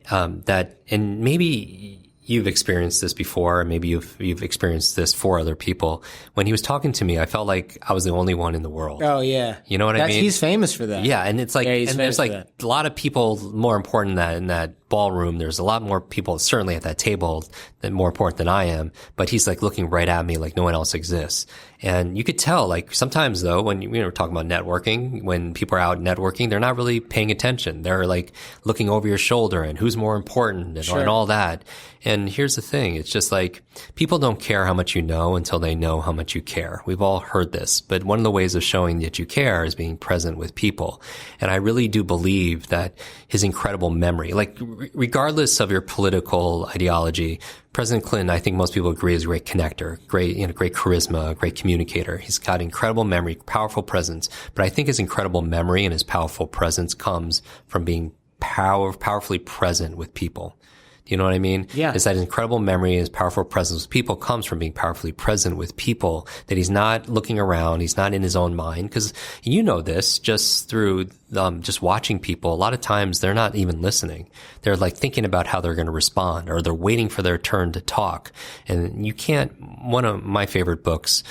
that, and maybe you've experienced this before, and maybe you've experienced this for other people. When he was talking to me, I felt like I was the only one in the world. Oh yeah. You know what I mean? He's famous for that. Yeah. And it's like, and there's like a lot of people more important in that ballroom. There's a lot more people certainly at that table that more important than I am, but he's like looking right at me like no one else exists. And you could tell, like, sometimes though, when we're talking about networking, when people are out networking, they're not really paying attention. They're like looking over your shoulder and who's more important and all that. And here's the thing. It's just like people don't care how much you know until they know how much you care. We've all heard this, but one of the ways of showing that you care is being present with people. And I really do believe that his incredible memory, like regardless of your political ideology, President Clinton, I think most people agree, is a great connector, great charisma, great communicator. He's got incredible memory, powerful presence. But I think his incredible memory and his powerful presence comes from being powerfully present with people. Do you know what I mean? Yeah. It's that incredible memory, his powerful presence with people comes from being powerfully present with people, that he's not looking around, he's not in his own mind. Because you know this just through just watching people. A lot of times they're not even listening. They're like thinking about how they're going to respond, or they're waiting for their turn to talk. And you can't, one of my favorite books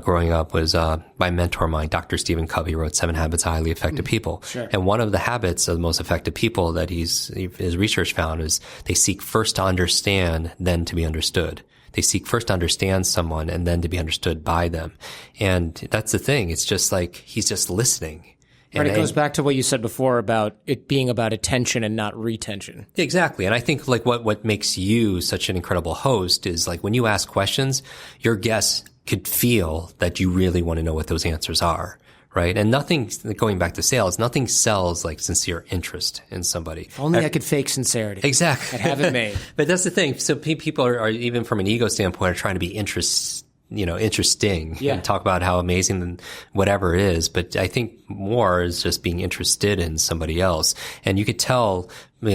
growing up was by a mentor of mine, Dr. Stephen Covey, wrote 7 Habits of Highly Effective People. Sure. And one of the habits of the most effective people that his research found is they seek first to understand, then to be understood. They seek first to understand someone and then to be understood by them. And that's the thing. It's just like he's just listening. Right, it goes back to what you said before about it being about attention and not retention. Exactly. And I think like what makes you such an incredible host is like when you ask questions, your guests could feel that you really want to know what those answers are. Right. And nothing, going back to sales, nothing sells like sincere interest in somebody. If only I could fake sincerity. Exactly. I'd have it made. But that's the thing. So people are even from an ego standpoint are trying to be interesting and talk about how amazing whatever it is. But I think more is just being interested in somebody else. And you could tell,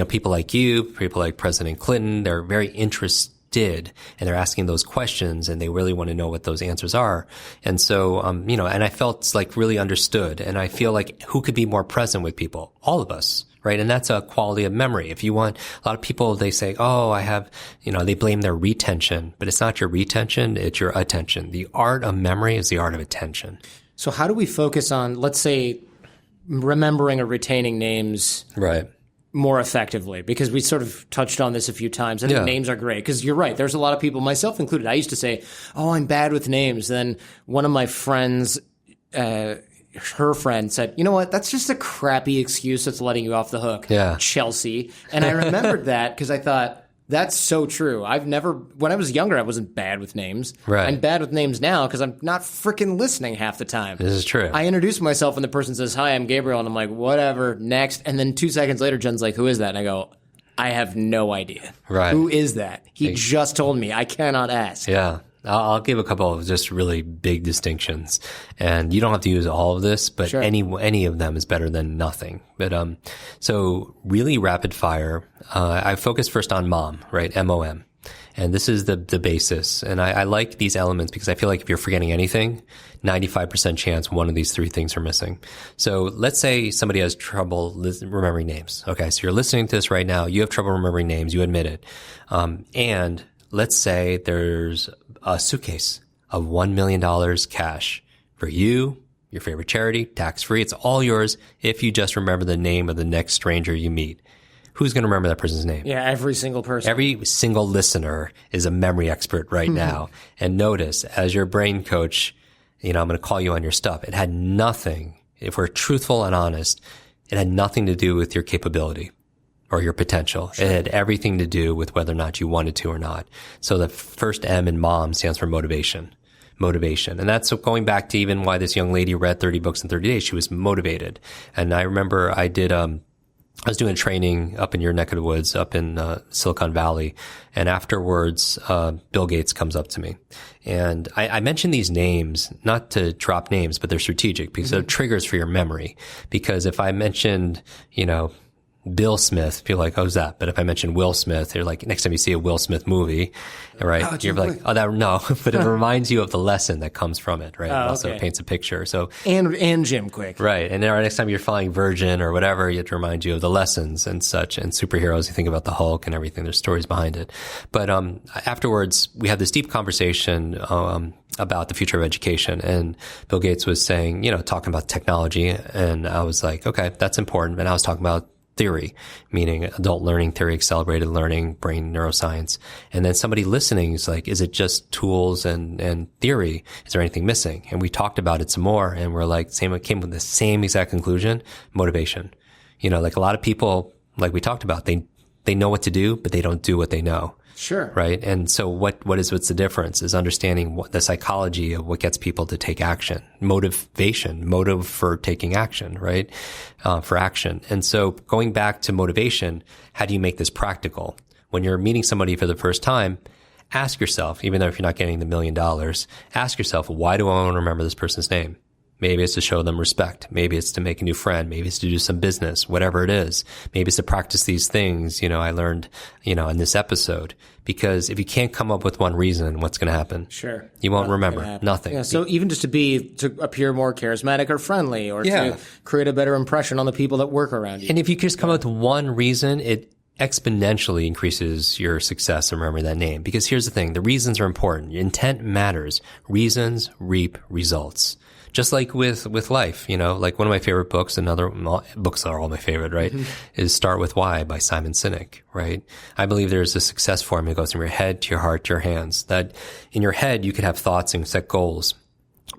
people like you, people like President Clinton, they're very interested and they're asking those questions and they really want to know what those answers are. And so, and I felt like really understood. And I feel like who could be more present with people? All of us. Right. And that's a quality of memory. If you want, a lot of people, they say, oh, I have, they blame their retention, but it's not your retention. It's your attention. The art of memory is the art of attention. So how do we focus on, let's say, remembering or retaining names? Right. More effectively, because we sort of touched on this a few times. I think names are great because you're right. There's a lot of people, myself included. I used to say, oh, I'm bad with names. Then one of my friends, her friend said, you know what? That's just a crappy excuse that's letting you off the hook. Yeah. Chelsea. And I remembered that because I thought, that's so true. When I was younger, I wasn't bad with names. Right. I'm bad with names now because I'm not freaking listening half the time. This is true. I introduce myself and the person says, hi, I'm Gabriel. And I'm like, whatever, next. And then 2 seconds later, Jen's like, who is that? And I go, I have no idea. Right. Who is that? He just told me. I cannot ask. Yeah. I'll give a couple of just really big distinctions, and you don't have to use all of this, but sure. any of them is better than nothing. But so really rapid fire. I focus first on MOM, right? MOM, and this is the basis. And I like these elements because I feel like if you're forgetting anything, 95% chance one of these 3 things are missing. So let's say somebody has trouble remembering names. Okay, so you're listening to this right now. You have trouble remembering names. You admit it, and let's say there's a suitcase of $1 million cash for you, your favorite charity, tax-free. It's all yours if you just remember the name of the next stranger you meet. Who's going to remember that person's name? Yeah, every single person. Every single listener is a memory expert right now. And notice, as your brain coach, I'm going to call you on your stuff. It had nothing, if we're truthful and honest, it had nothing to do with your capability or your potential. Sure. It had everything to do with whether or not you wanted to or not. So the first M in MOM stands for motivation. Motivation. And that's going back to even why this young lady read 30 books in 30 days. She was motivated. And I remember I was doing training up in your neck of the woods, up in Silicon Valley. And afterwards, Bill Gates comes up to me. And I mention these names, not to drop names, but they're strategic because they're triggers for your memory. Because if I mentioned, Bill Smith, people are like, oh, who's that? But if I mention Will Smith, you're like, next time you see a Will Smith movie, right? Oh, you're like, oh, that, no, but it reminds you of the lesson that comes from it, right? Oh, It also okay. paints a picture. So, And Jim Kwik. right. And then next time you're flying Virgin or whatever, you have to remind you of the lessons and such. And superheroes, you think about the Hulk and everything. There's stories behind it. But, afterwards, we had this deep conversation, about the future of education. And Bill Gates was saying, talking about technology. And I was like, okay, that's important. And I was talking about theory, meaning adult learning theory, accelerated learning, brain neuroscience. And then somebody listening is like, is it just tools and theory? Is there anything missing? And we talked about it some more, and we're like, came with the same exact conclusion: motivation. Like a lot of people, like we talked about, they know what to do, but they don't do what they know. Sure. Right. And so what's the difference is understanding the psychology of what gets people to take action, motive for taking action, right? For action. And so going back to motivation, how do you make this practical? When you're meeting somebody for the first time, ask yourself, even though if you're not getting the $1 million, ask yourself, why do I want to remember this person's name? Maybe it's to show them respect. Maybe it's to make a new friend. Maybe it's to do some business, whatever it is. Maybe it's to practice these things, I learned, in this episode. Because if you can't come up with one reason, what's going to happen? Sure. You won't remember. Nothing. Yeah, so even just to appear more charismatic or friendly, or to create a better impression on the people that work around you. And if you just come up with one reason, it exponentially increases your success in remembering that name. Because here's the thing, the reasons are important. Intent matters. Reasons reap results. Just like with life, like one of my favorite books, books are all my favorite, right? Is Start With Why by Simon Sinek, right? I believe there's a success formula that goes from your head to your heart to your hands. That in your head, you could have thoughts and set goals.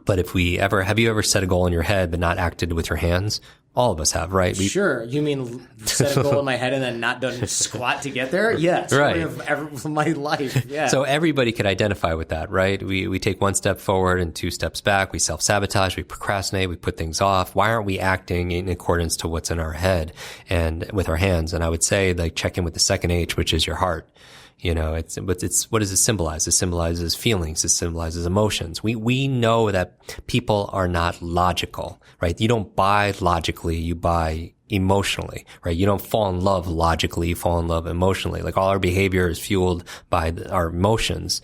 But have you ever set a goal in your head but not acted with your hands? All of us have, right? Sure. You mean set a goal in my head and then not done squat to get there? Yes. Right. My life. Yeah. So everybody could identify with that, right? We take one step forward and two steps back. We self-sabotage. We procrastinate. We put things off. Why aren't we acting in accordance to what's in our head and with our hands? And I would say, like, check in with the second H, which is your heart. It's what does it symbolize? It symbolizes feelings. It symbolizes emotions. We know that people are not logical, right? You don't buy logically, you buy emotionally, right? You don't fall in love logically, you fall in love emotionally. Like all our behavior is fueled by our emotions.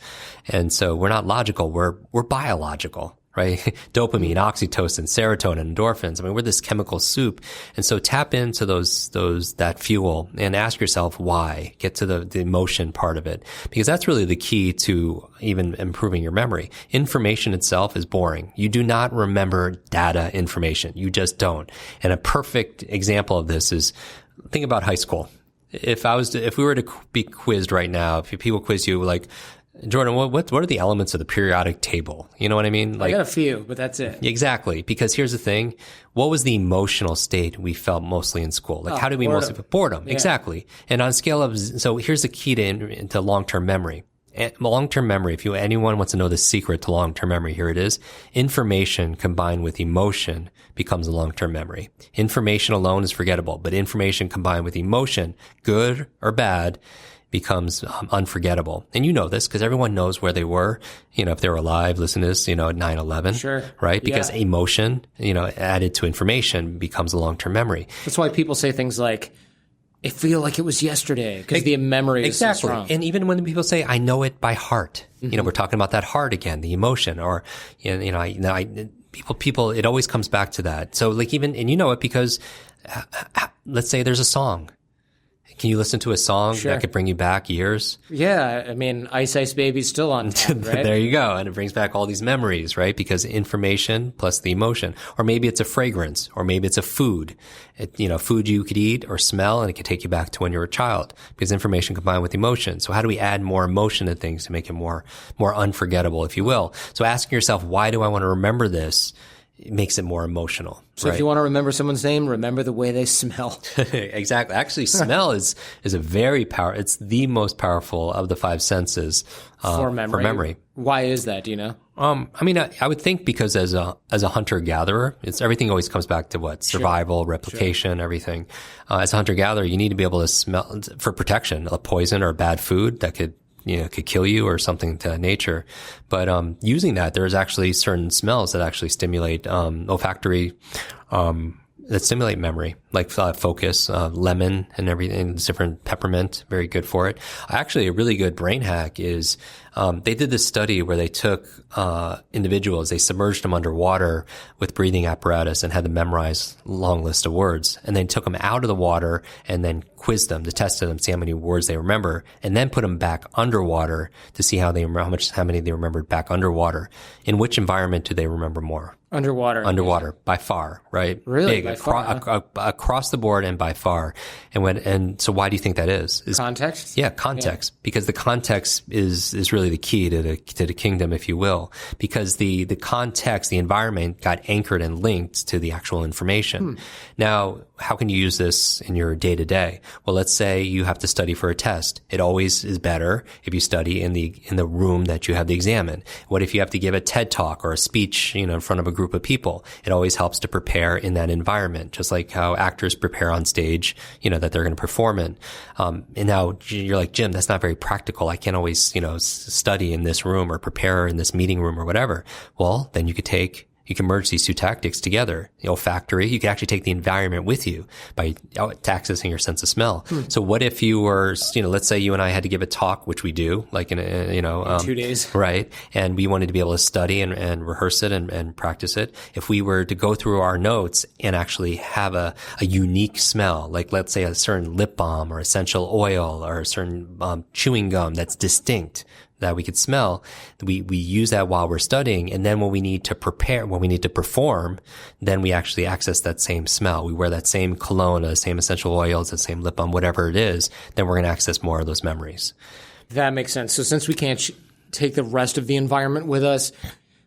And so we're not logical, we're biological. Right? Dopamine, oxytocin, serotonin, endorphins. I mean, we're this chemical soup. And so tap into that fuel and ask yourself why. Get to the emotion part of it. Because that's really the key to even improving your memory. Information itself is boring. You do not remember data information. You just don't. And a perfect example of this is, think about high school. If we were to be quizzed right now, if people quiz you like, Jordan, what are the elements of the periodic table? You know what I mean? I got a few, but that's it. Exactly. Because here's the thing. What was the emotional state we felt mostly in school? Like, how did we mostly feel? Boredom. Yeah. Exactly. And on scale of, so here's the key to long-term memory. Long-term memory, if anyone wants to know the secret to long-term memory, here it is. Information combined with emotion becomes a long-term memory. Information alone is forgettable, but information combined with emotion, good or bad, becomes unforgettable. And you know this because everyone knows where they were, if they were alive, listen to this, at 9/11. Sure. Right? Because emotion, added to information becomes a long-term memory. That's why people say things like, I feel like it was yesterday, because the memory is so strong. And even when people say, I know it by heart, we're talking about that heart again, the emotion, or, people, it always comes back to that. So like and you know it because, let's say there's a song. Can you listen to a song that could bring you back years? Yeah. I mean, Ice Ice Baby's still on top, right? There you go. And it brings back all these memories, right? Because information plus the emotion. Or maybe it's a fragrance, or maybe it's a food. Food you could eat or smell, and it could take you back to when you were a child. Because information combined with emotion. So how do we add more emotion to things to make it more unforgettable, if you will? So asking yourself, why do I want to remember this? It makes it more emotional. So if you want to remember someone's name, remember the way they smell. Exactly. Actually, smell is a very it's the most powerful of the five senses for memory. Why is that? Do you know? I would think because as a hunter gatherer, everything always comes back to what? Survival, replication, everything. As a hunter gatherer, you need to be able to smell for protection, a poison or bad food that could kill you or something to nature. But, using that, there's actually certain smells that actually stimulate, olfactory, that stimulate memory, like focus, lemon and everything, different peppermint, very good for it. Actually, a really good brain hack is they did this study where they took individuals, they submerged them underwater with breathing apparatus and had them memorize a long list of words, and then took them out of the water and then quizzed them to test them, see how many words they remember, and then put them back underwater to see how many they remembered back underwater. In which environment do they remember more? Underwater, by far, right? Really? Big, across the board and by far. And so why do you think that is? Context? Yeah, context. Yeah. Because the context is really the key to the kingdom, if you will. Because the context, the environment got anchored and linked to the actual information. Now, how can you use this in your day to day? Well, let's say you have to study for a test. It always is better if you study in the room that you have the exam in. What if you have to give a TED talk or a speech, in front of a group of people? It always helps to prepare in that environment, just like how actors prepare on stage, that they're going to perform in. And now you're like, Jim, that's not very practical. I can't always, study in this room or prepare in this meeting room or whatever. Well, then you can merge these two tactics together. The olfactory, you can actually take the environment with you by accessing your sense of smell. So what if you were, let's say you and I had to give a talk, which we do, like in 2 days. Right. And we wanted to be able to study and rehearse it and practice it. If we were to go through our notes and actually have a unique smell, like let's say a certain lip balm or essential oil or a certain chewing gum that's distinct, that we could smell, we use that while we're studying. And then when we need to prepare, when we need to perform, then we actually access that same smell. We wear that same cologne, the same essential oils, the same lip balm, whatever it is, then we're going to access more of those memories. That makes sense. So since we can't take the rest of the environment with us,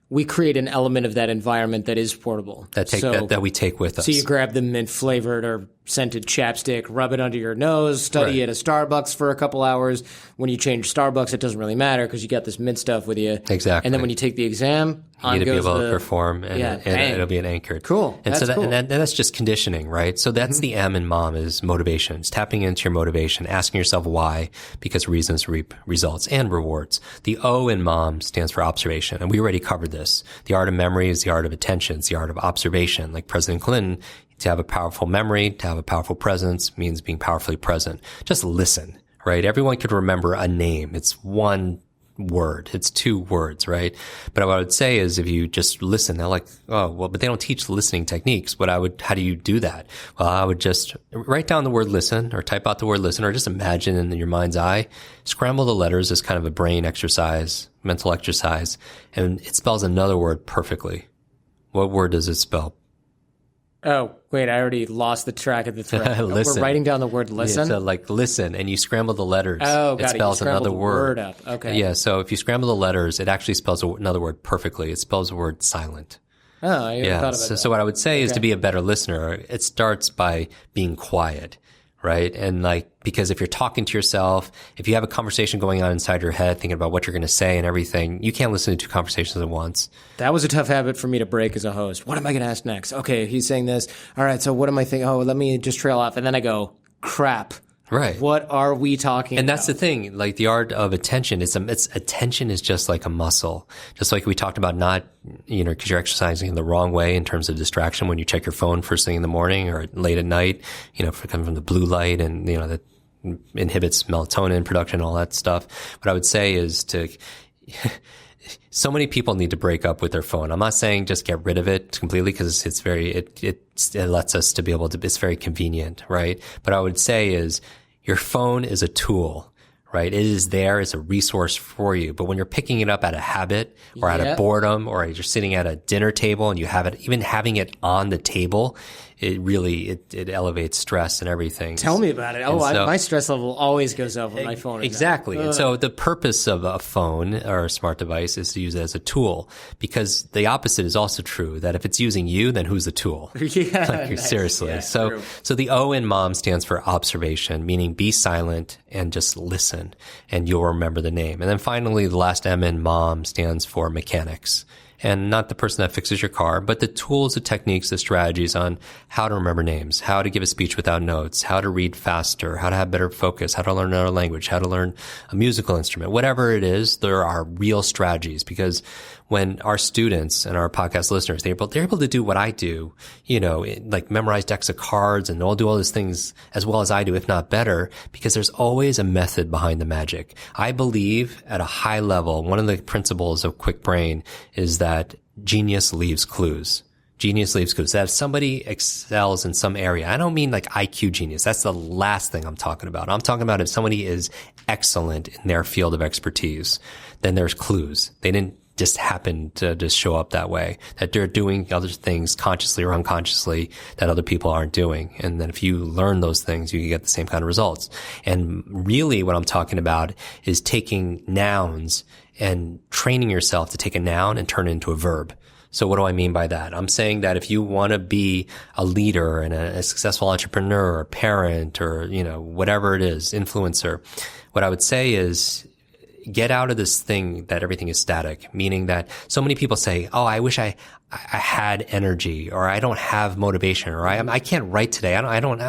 we create an element of that environment that is portable. That we take with us. So you grab the mint flavored or scented chapstick, rub it under your nose, study at a Starbucks for a couple hours. When you change Starbucks, it doesn't really matter because you got this mint stuff with you. Exactly. And then when you take the exam, you need to be able to perform, and it'll be an anchored. Cool. And that's just conditioning, right? So that's the M in mom is motivation. It's tapping into your motivation, asking yourself why, because reasons reap results and rewards. The O in mom stands for observation, and we already covered this. The art of memory is the art of attention. It's the art of observation. Like President Clinton, to have a powerful memory, to have a powerful presence means being powerfully present. Just listen, right? Everyone could remember a name. It's one word. It's 2 words, right? But what I would say is if you just listen, they're like, oh, well, but they don't teach listening techniques. How do you do that? Well, I would just write down the word listen or type out the word listen or just imagine in your mind's eye, scramble the letters as kind of a brain exercise, mental exercise, and it spells another word perfectly. What word does it spell? Oh, wait, I already lost the track of the thread. We're writing down the word listen? Yeah, so like listen, and you scramble the letters. Oh, got it. It spells another word. Up. Okay. Yeah, so if you scramble the letters, it actually spells another word perfectly. It spells the word silent. Oh, I never thought about that. So what I would say is to be a better listener, it starts by being quiet. Right. And because if you're talking to yourself, if you have a conversation going on inside your head, thinking about what you're going to say and everything, you can't listen to 2 conversations at once. That was a tough habit for me to break as a host. What am I going to ask next? Okay, he's saying this. All right, so what am I thinking? Oh, let me just trail off. And then I go, crap. Right. What are we talking about? And that's the thing, like the art of attention, attention is just like a muscle. Just like we talked about not, because you're exercising in the wrong way in terms of distraction when you check your phone first thing in the morning or late at night, coming from the blue light and, that inhibits melatonin production, all that stuff. What I would say is so many people need to break up with their phone. I'm not saying just get rid of it completely because it lets us to be able to, it's very convenient, right? But I would say is your phone is a tool, right? It is there as a resource for you. But when you're picking it up out of habit or out of boredom or you're sitting at a dinner table and you have it, even having it on the table, it really, it elevates stress and everything. Tell me about it. My stress level always goes up when my phone is exactly. And so the purpose of a phone or a smart device is to use it as a tool, because the opposite is also true, that if it's using you, then who's the tool? Seriously. Yeah, so the O in mom stands for observation, meaning be silent and just listen and you'll remember the name. And then finally, the last M in mom stands for mechanics. and not the person that fixes your car, but the tools, the techniques, the strategies on how to remember names, how to give a speech without notes, how to read faster, how to have better focus, how to learn another language, how to learn a musical instrument, whatever it is, there are real strategies. Because when our students and our podcast listeners, they're able to do what I do, like memorize decks of cards and all do all these things as well as I do, if not better, because there's always a method behind the magic. I believe at a high level, one of the principles of Kwik Brain is that genius leaves clues. Genius leaves clues. That if somebody excels in some area, I don't mean like IQ genius. That's the last thing I'm talking about. I'm talking about if somebody is excellent in their field of expertise, then there's clues. They didn't just happen to just show up that way, that they're doing other things consciously or unconsciously that other people aren't doing. And then if you learn those things, you can get the same kind of results. And really what I'm talking about is taking nouns and training yourself to take a noun and turn it into a verb. So what do I mean by that? I'm saying that if you want to be a leader and a successful entrepreneur or parent or, whatever it is, influencer, what I would say is get out of this thing that everything is static, meaning that so many people say, oh, I wish I had energy, or I don't have motivation, or I can't write today. I don't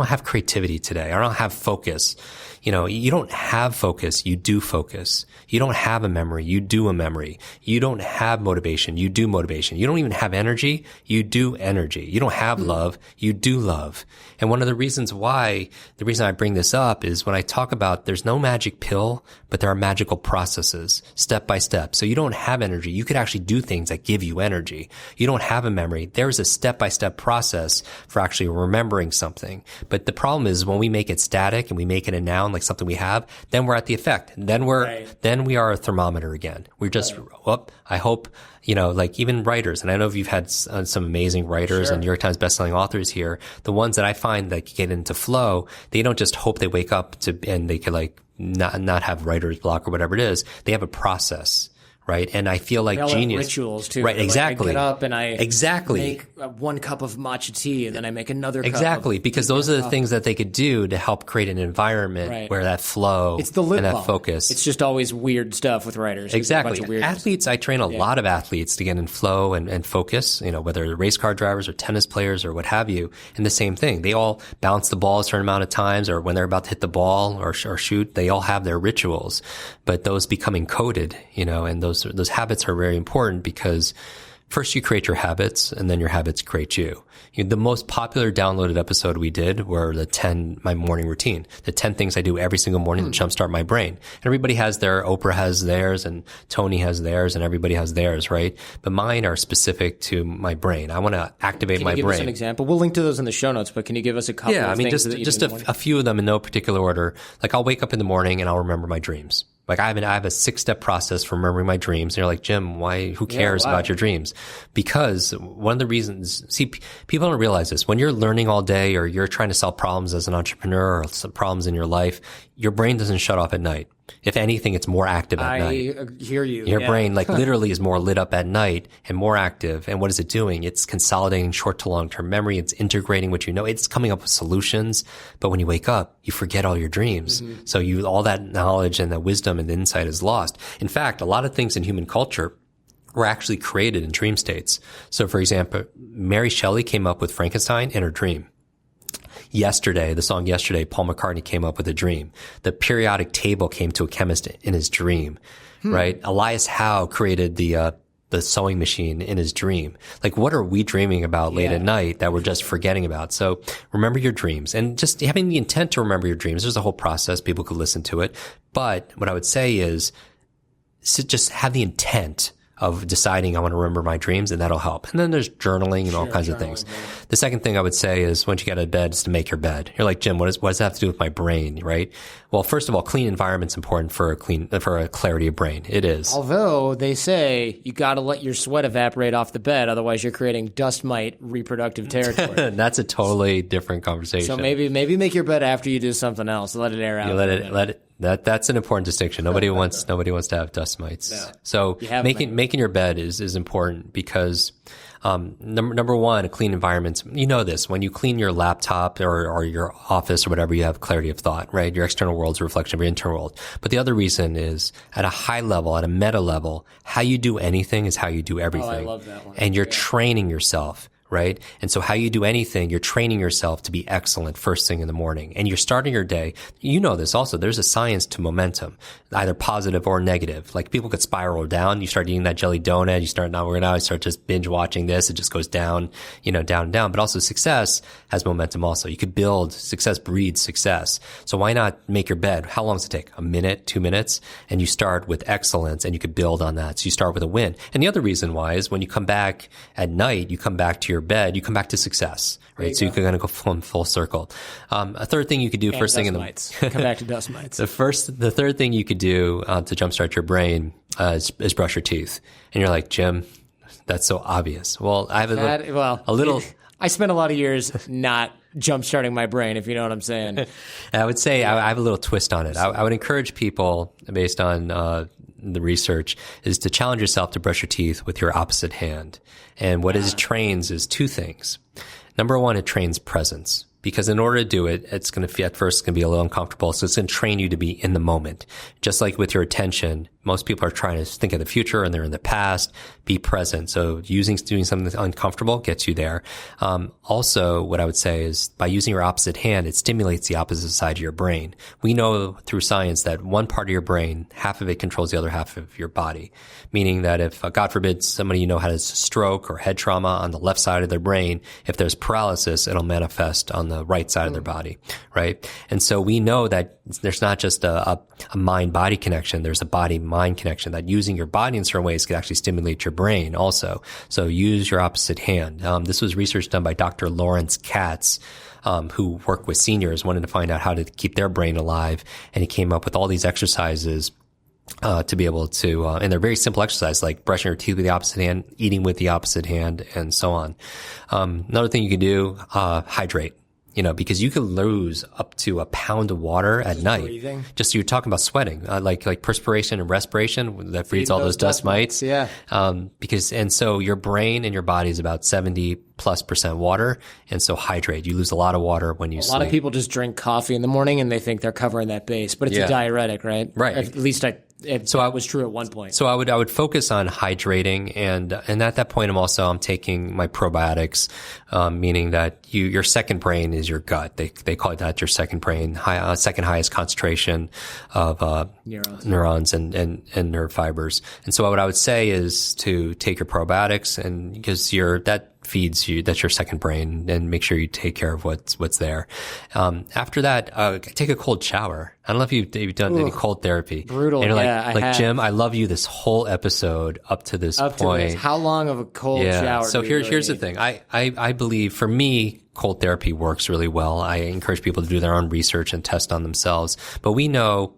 have creativity today. I don't have focus. You don't have focus. You do focus. You don't have a memory. You do a memory. You don't have motivation. You do motivation. You don't even have energy. You do energy. You don't have love. You do love. And one of the reason I bring this up is when I talk about there's no magic pill, but there are magical processes, step by step. So you don't have energy. You could actually do things that give you energy. You don't have a memory. There's a step-by-step process for actually remembering something. But the problem is when we make it static and we make it a noun, like something we have, then we're at the effect. Then we are a thermometer again. We're just, I hope, like even writers, and I know you've had some amazing writers and New York Times bestselling authors here. The ones that I find that get into flow, they don't just hope they wake up and they could like not have writer's block or whatever it is. They have a process. Right. And I feel like genius. Rituals too. Right. Exactly. I get up and I make 1 cup of matcha tea and then I make another cup. Exactly. Because those are the things that they could do to help create an environment where that flow it's the lip and that balm. focus. It's just always weird stuff with writers. Exactly. Athletes, I train a lot of athletes to get in flow and focus, whether they're race car drivers or tennis players or what have you. And the same thing. They all bounce the ball a certain amount of times, or when they're about to hit the ball or shoot, they all have their rituals. But those become encoded, and those habits are very important because first you create your habits and then your habits create you. The most popular downloaded episode we did were my morning routine, the 10 things I do every single morning to jumpstart my brain. And everybody has Oprah has theirs and Tony has theirs and everybody has theirs, right? But mine are specific to my brain. I want to activate my brain. Can you give us an example? We'll link to those in the show notes, but can you give us a couple of things? Just a few of them in no particular order. Like I'll wake up in the morning and I'll remember my dreams. Like I have a 6-step process for remembering my dreams. And you're like, Jim, who cares about your dreams? Because one of the reasons, people don't realize this. When you're learning all day or you're trying to solve problems as an entrepreneur or some problems in your life, your brain doesn't shut off at night. If anything, it's more active at night. I hear you. Your brain literally is more lit up at night and more active. And what is it doing? It's consolidating short to long-term memory. It's integrating what you know. It's coming up with solutions. But when you wake up, you forget all your dreams. Mm-hmm. So all that knowledge and that wisdom and insight is lost. In fact, a lot of things in human culture were actually created in dream states. So for example, Mary Shelley came up with Frankenstein in her dream. The song Yesterday, Paul McCartney came up with a dream. The periodic table came to a chemist in his dream, right? Elias Howe created the sewing machine in his dream. Like, what are we dreaming about late at night that we're just forgetting about? So remember your dreams and just having the intent to remember your dreams. There's a whole process. People could listen to it. But what I would say is just have the intent of deciding I want to remember my dreams, and that'll help. And then there's journaling and all kinds of things. Yeah. The second thing I would say is once you get out of bed is to make your bed. You're like, Jim, what does that have to do with my brain, right? Well, first of all, clean environment's important for a clarity of brain. It is. Although they say you got to let your sweat evaporate off the bed, otherwise you're creating dust mite reproductive territory. That's a totally different conversation. So maybe make your bed after you do something else. Let it air out. You let it That's an important distinction. Nobody wants to have dust mites. No. So making your bed is important because number one, a clean environment. You know this, when you clean your laptop or your office or whatever, you have clarity of thought, right? Your external world's a reflection of your internal world. But the other reason is at a high level, at a meta level, how you do anything is how you do everything. Oh, I love that one. And you're training yourself. Right? And so how you do anything, you're training yourself to be excellent first thing in the morning. And you're starting your day. You know this also. There's a science to momentum, either positive or negative. Like people could spiral down. You start eating that jelly donut. You start just binge watching this. It just goes down, down and down. But also success has momentum also. You could build, success breeds success. So why not make your bed? How long does it take? A minute, 2 minutes? And you start with excellence and you could build on that. So you start with a win. And the other reason why is when you come back at night, you come back to your bed, you come back to success, right? So you're going to go full circle. A third thing you could do first thing in the come back to dust mites. The third thing you could do to jumpstart your brain is brush your teeth. And you're like, Jim, that's so obvious. Well, I have a little. I spent a lot of years not jumpstarting my brain, if you know what I'm saying. I would say I have a little twist on it. I would encourage people, based on the research, is to challenge yourself to brush your teeth with your opposite hand. And what it trains is two things. Number one, it trains presence. Because in order to do it, it's going to, at first, it's going to be a little uncomfortable. So it's going to train you to be in the moment. Just like with your attention, most people are trying to think of the future and they're in the past. Be present. So doing something that's uncomfortable gets you there. Also, what I would say is by using your opposite hand, it stimulates the opposite side of your brain. We know through science that one part of your brain, half of it controls the other half of your body. Meaning that if, God forbid, somebody had a stroke or head trauma on the left side of their brain, if there's paralysis, it'll manifest on the right side of their body, right? And so we know that there's not just a mind-body connection, there's a body-mind connection, that using your body in certain ways could actually stimulate your brain also. So use your opposite hand. This was research done by Dr. Lawrence Katz, who worked with seniors, wanted to find out how to keep their brain alive. And he came up with all these exercises to be able to, and they're very simple exercises like brushing your teeth with the opposite hand, eating with the opposite hand, and so on. Another thing you can do, hydrate. Because you can lose up to a pound of water at night. Breathing. Just you're talking about sweating, like perspiration and respiration that breeds all those dust mites. Yeah. And so your brain and your body is about 70+% water. And so hydrate. You lose a lot of water when you sleep. A lot of people just drink coffee in the morning and they think they're covering that base, but it's a diuretic, right? Right. At least that was true at one point. So I would focus on hydrating, and at that point I'm taking my probiotics, meaning that your second brain is your gut. They call it that, your second brain, second highest concentration of neurons and nerve fibers. And so what I would say is to take your probiotics, and because that feeds you, that's your second brain, and make sure you take care of what's there. After that, take a cold shower. I don't know if you've done any cold therapy. Brutal. And you're like Jim, I love you this whole episode up to this point. How long of a cold shower? So here's the thing. I believe for me, cold therapy works really well. I encourage people to do their own research and test on themselves. But we know,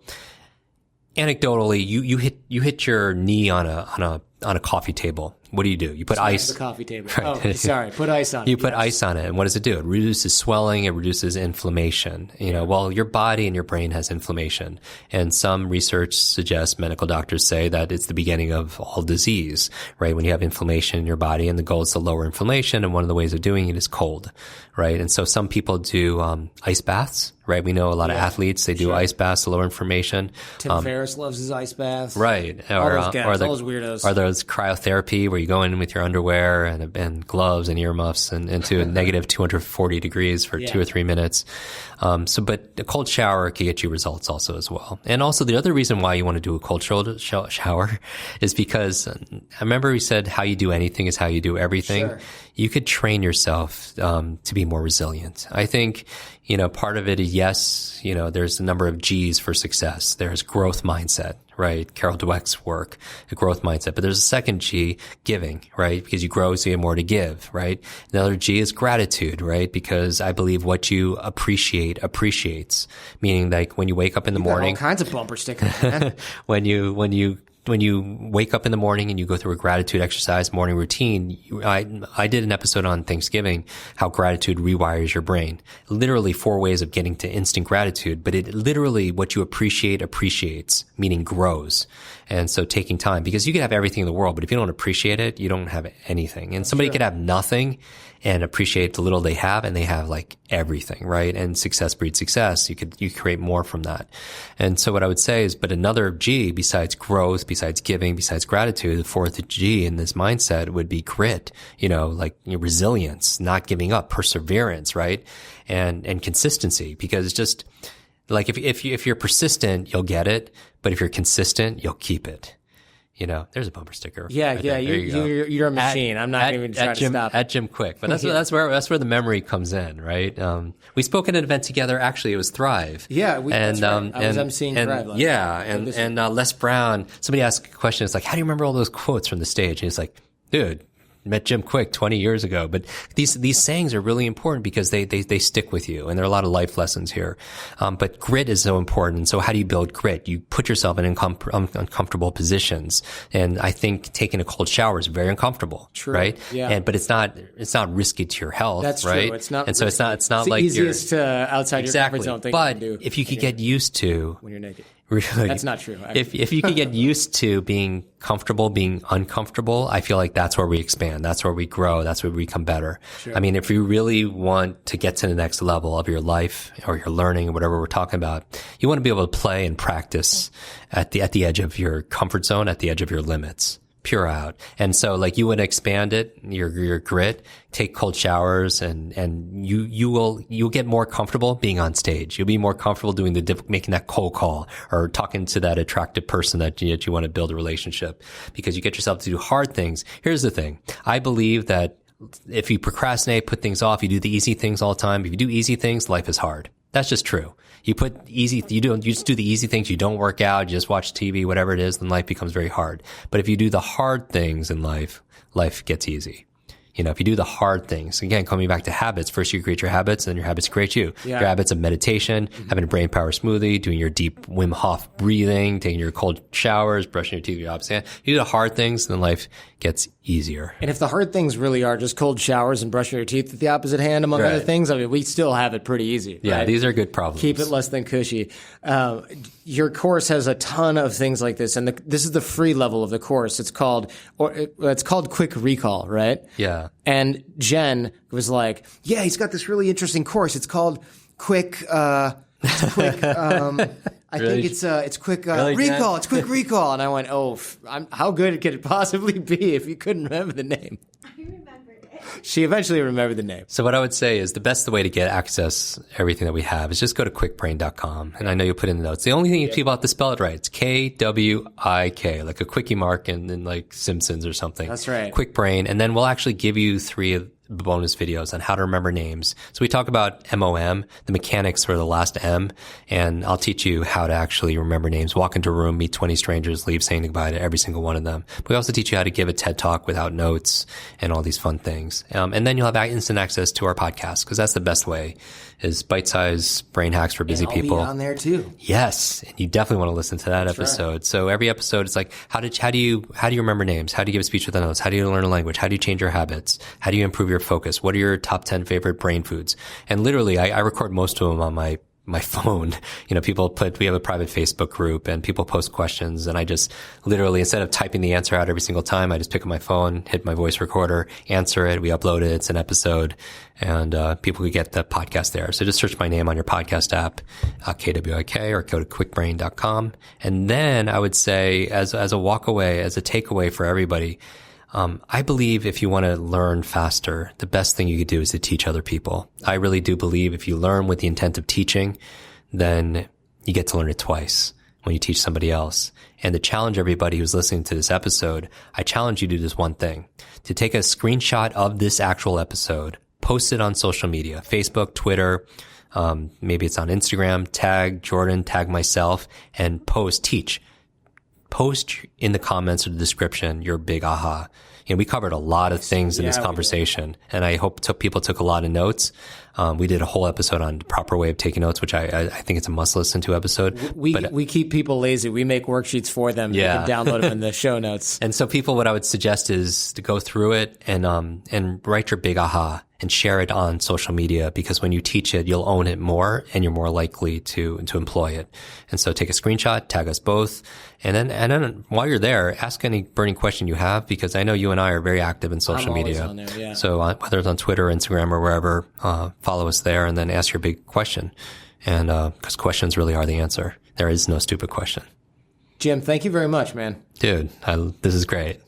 anecdotally, you hit your knee on a coffee table. What do? You put ice. The coffee table. Right. Oh, sorry. Put ice on it. You put ice on it. And what does it do? It reduces swelling. It reduces inflammation. Well, your body and your brain has inflammation. And some research suggests, medical doctors say, that it's the beginning of all disease, right? When you have inflammation in your body, and the goal is to lower inflammation. And one of the ways of doing it is cold, right? And so some people do ice baths, right? We know a lot of athletes, they do ice baths to lower inflammation. Tim Ferriss loves his ice baths. Right. All those guys, all those weirdos. Or those cryotherapy where you go in with your underwear and gloves and earmuffs and into a negative 240 degrees for 2 or 3 minutes. But a cold shower can get you results also as well. And also the other reason why you want to do a cold shower is because I remember we said how you do anything is how you do everything. Sure. You could train yourself to be more resilient. I think, part of it is, yes, there's a number of G's for success. There's growth mindset, right? Carol Dweck's work, a growth mindset. But there's a second G, giving, right? Because you grow, so you have more to give, right? Another G is gratitude, right? Because I believe what you appreciate appreciates. Meaning, like when you wake up in the morning, all kinds of bumper stickers, man. when you wake up in the morning and you go through a gratitude exercise, morning routine, I did an episode on Thanksgiving, how gratitude rewires your brain. Literally 4 ways of getting to instant gratitude, but it literally, what you appreciate appreciates, meaning grows. And so taking time, because you can have everything in the world, but if you don't appreciate it, you don't have anything. And somebody could have nothing and appreciate the little they have, and they have like everything, right? And success breeds success. You create more from that. And so what I would say is, but another G besides growth, besides giving, besides gratitude, the fourth G in this mindset would be grit, resilience, not giving up, perseverance, right? And consistency, because just like if you're persistent, you'll get it. But if you're consistent, you'll keep it. There's a bumper sticker. Yeah, right, yeah. You're a machine. I'm not even trying to stop. At Jim Kwik, but that's where the memory comes in, right? We spoke at an event together. Actually, it was Thrive. Yeah, that's right. I was emceeing Thrive. Les Brown. Somebody asked a question. It's like, how do you remember all those quotes from the stage? And he's like, dude, met Jim Kwik 20 years ago. But these sayings are really important because they stick with you, and there are a lot of life lessons here. But grit is so important. So how do you build grit? You put yourself in uncomfortable positions. And I think taking a cold shower is very uncomfortable. True. Right? Yeah. but it's not risky to your health. That's right? true. It's not. And so it's not the like easiest outside your comfort zone thing. But if you could get used to when you're naked. Really, that's not true. If you could get used to being comfortable, being uncomfortable, I feel like that's where we expand. That's where we grow. That's where we become better. Sure. I mean, if you really want to get to the next level of your life or your learning or whatever we're talking about, you want to be able to play and practice at the edge of your comfort zone, at the edge of your limits. Pure out. And so like you would expand it, your grit, take cold showers, and you'll get more comfortable being on stage. You'll be more comfortable doing making that cold call or talking to that attractive person that you want to build a relationship, because you get yourself to do hard things. Here's the thing. I believe that if you procrastinate, put things off, you do the easy things all the time. If you do easy things, life is hard. That's just true. You just do the easy things. You don't work out. You just watch TV, whatever it is, then life becomes very hard. But if you do the hard things in life, life gets easy. If you do the hard things, again, coming back to habits, first you create your habits, then your habits create you. Yeah. Your habits of meditation, having a brain power smoothie, doing your deep Wim Hof breathing, taking your cold showers, brushing your teeth with your opposite hand. You do the hard things, then life gets easier. And if the hard things really are just cold showers and brushing your teeth with the opposite hand, among other things, I mean, we still have it pretty easy. Yeah, right? These are good problems. Keep it less than cushy. Your course has a ton of things like this, and this is the free level of the course. It's called Kwik Recall, right? Yeah. And Jen was like, "Yeah, he's got this really interesting course. It's called Kwik." I think it's Kwik Recall. It's Kwik Recall. And I went, how good could it possibly be if you couldn't remember the name? I remembered it. She eventually remembered the name. So what I would say is the best way to get access everything that we have is just go to kwikbrain.com. And I know you'll put in the notes. The only thing people have to spell it right. It's KWIK, like a quickie mark and like Simpsons or something. That's right. Kwik Brain. And then we'll actually give you 3 bonus videos on how to remember names. So we talk about MOM, the mechanics for the last M, and I'll teach you how to actually remember names. Walk into a room, meet 20 strangers, leave saying goodbye to every single one of them. But we also teach you how to give a TED Talk without notes and all these fun things. And then you'll have instant access to our podcast, because that's the best way, is bite-sized brain hacks for busy people. I'll be on there too. Yes. And you definitely want to listen to that episode. Right. So every episode is like, how do you remember names? How do you give a speech without notes? How do you learn a language? How do you change your habits? How do you improve your focus? What are your top 10 favorite brain foods? And literally, I record most of them on my phone. We have a private Facebook group and people post questions, and I just literally, instead of typing the answer out every single time, I just pick up my phone, hit my voice recorder, answer it. We upload it. It's an episode, and people could get the podcast there. So just search my name on your podcast app, KWIK, or go to kwikbrain.com. And then I would say, as a takeaway for everybody, I believe if you want to learn faster, the best thing you could do is to teach other people. I really do believe if you learn with the intent of teaching, then you get to learn it twice when you teach somebody else. And to challenge everybody who's listening to this episode, I challenge you to do this one thing: to take a screenshot of this actual episode, post it on social media, Facebook, Twitter, maybe it's on Instagram, tag Jordan, tag myself, and teach post in the comments or the description your big aha. We covered a lot of things in this conversation, and I hope people took a lot of notes. We did a whole episode on the proper way of taking notes, which I think it's a must listen to episode. We keep people lazy. We make worksheets for them. Yeah. You can download them in the show notes. And so people, what I would suggest is to go through it and write your big aha and share it on social media, because when you teach it, you'll own it more and you're more likely to employ it. And so take a screenshot, tag us both. And then while you're there, ask any burning question you have, because I know you and I are very active in social media. On there, yeah. So whether it's on Twitter, Instagram, or wherever, follow us there and then ask your big question. And, cause questions really are the answer. There is no stupid question. Jim, thank you very much, man. Dude, this is great.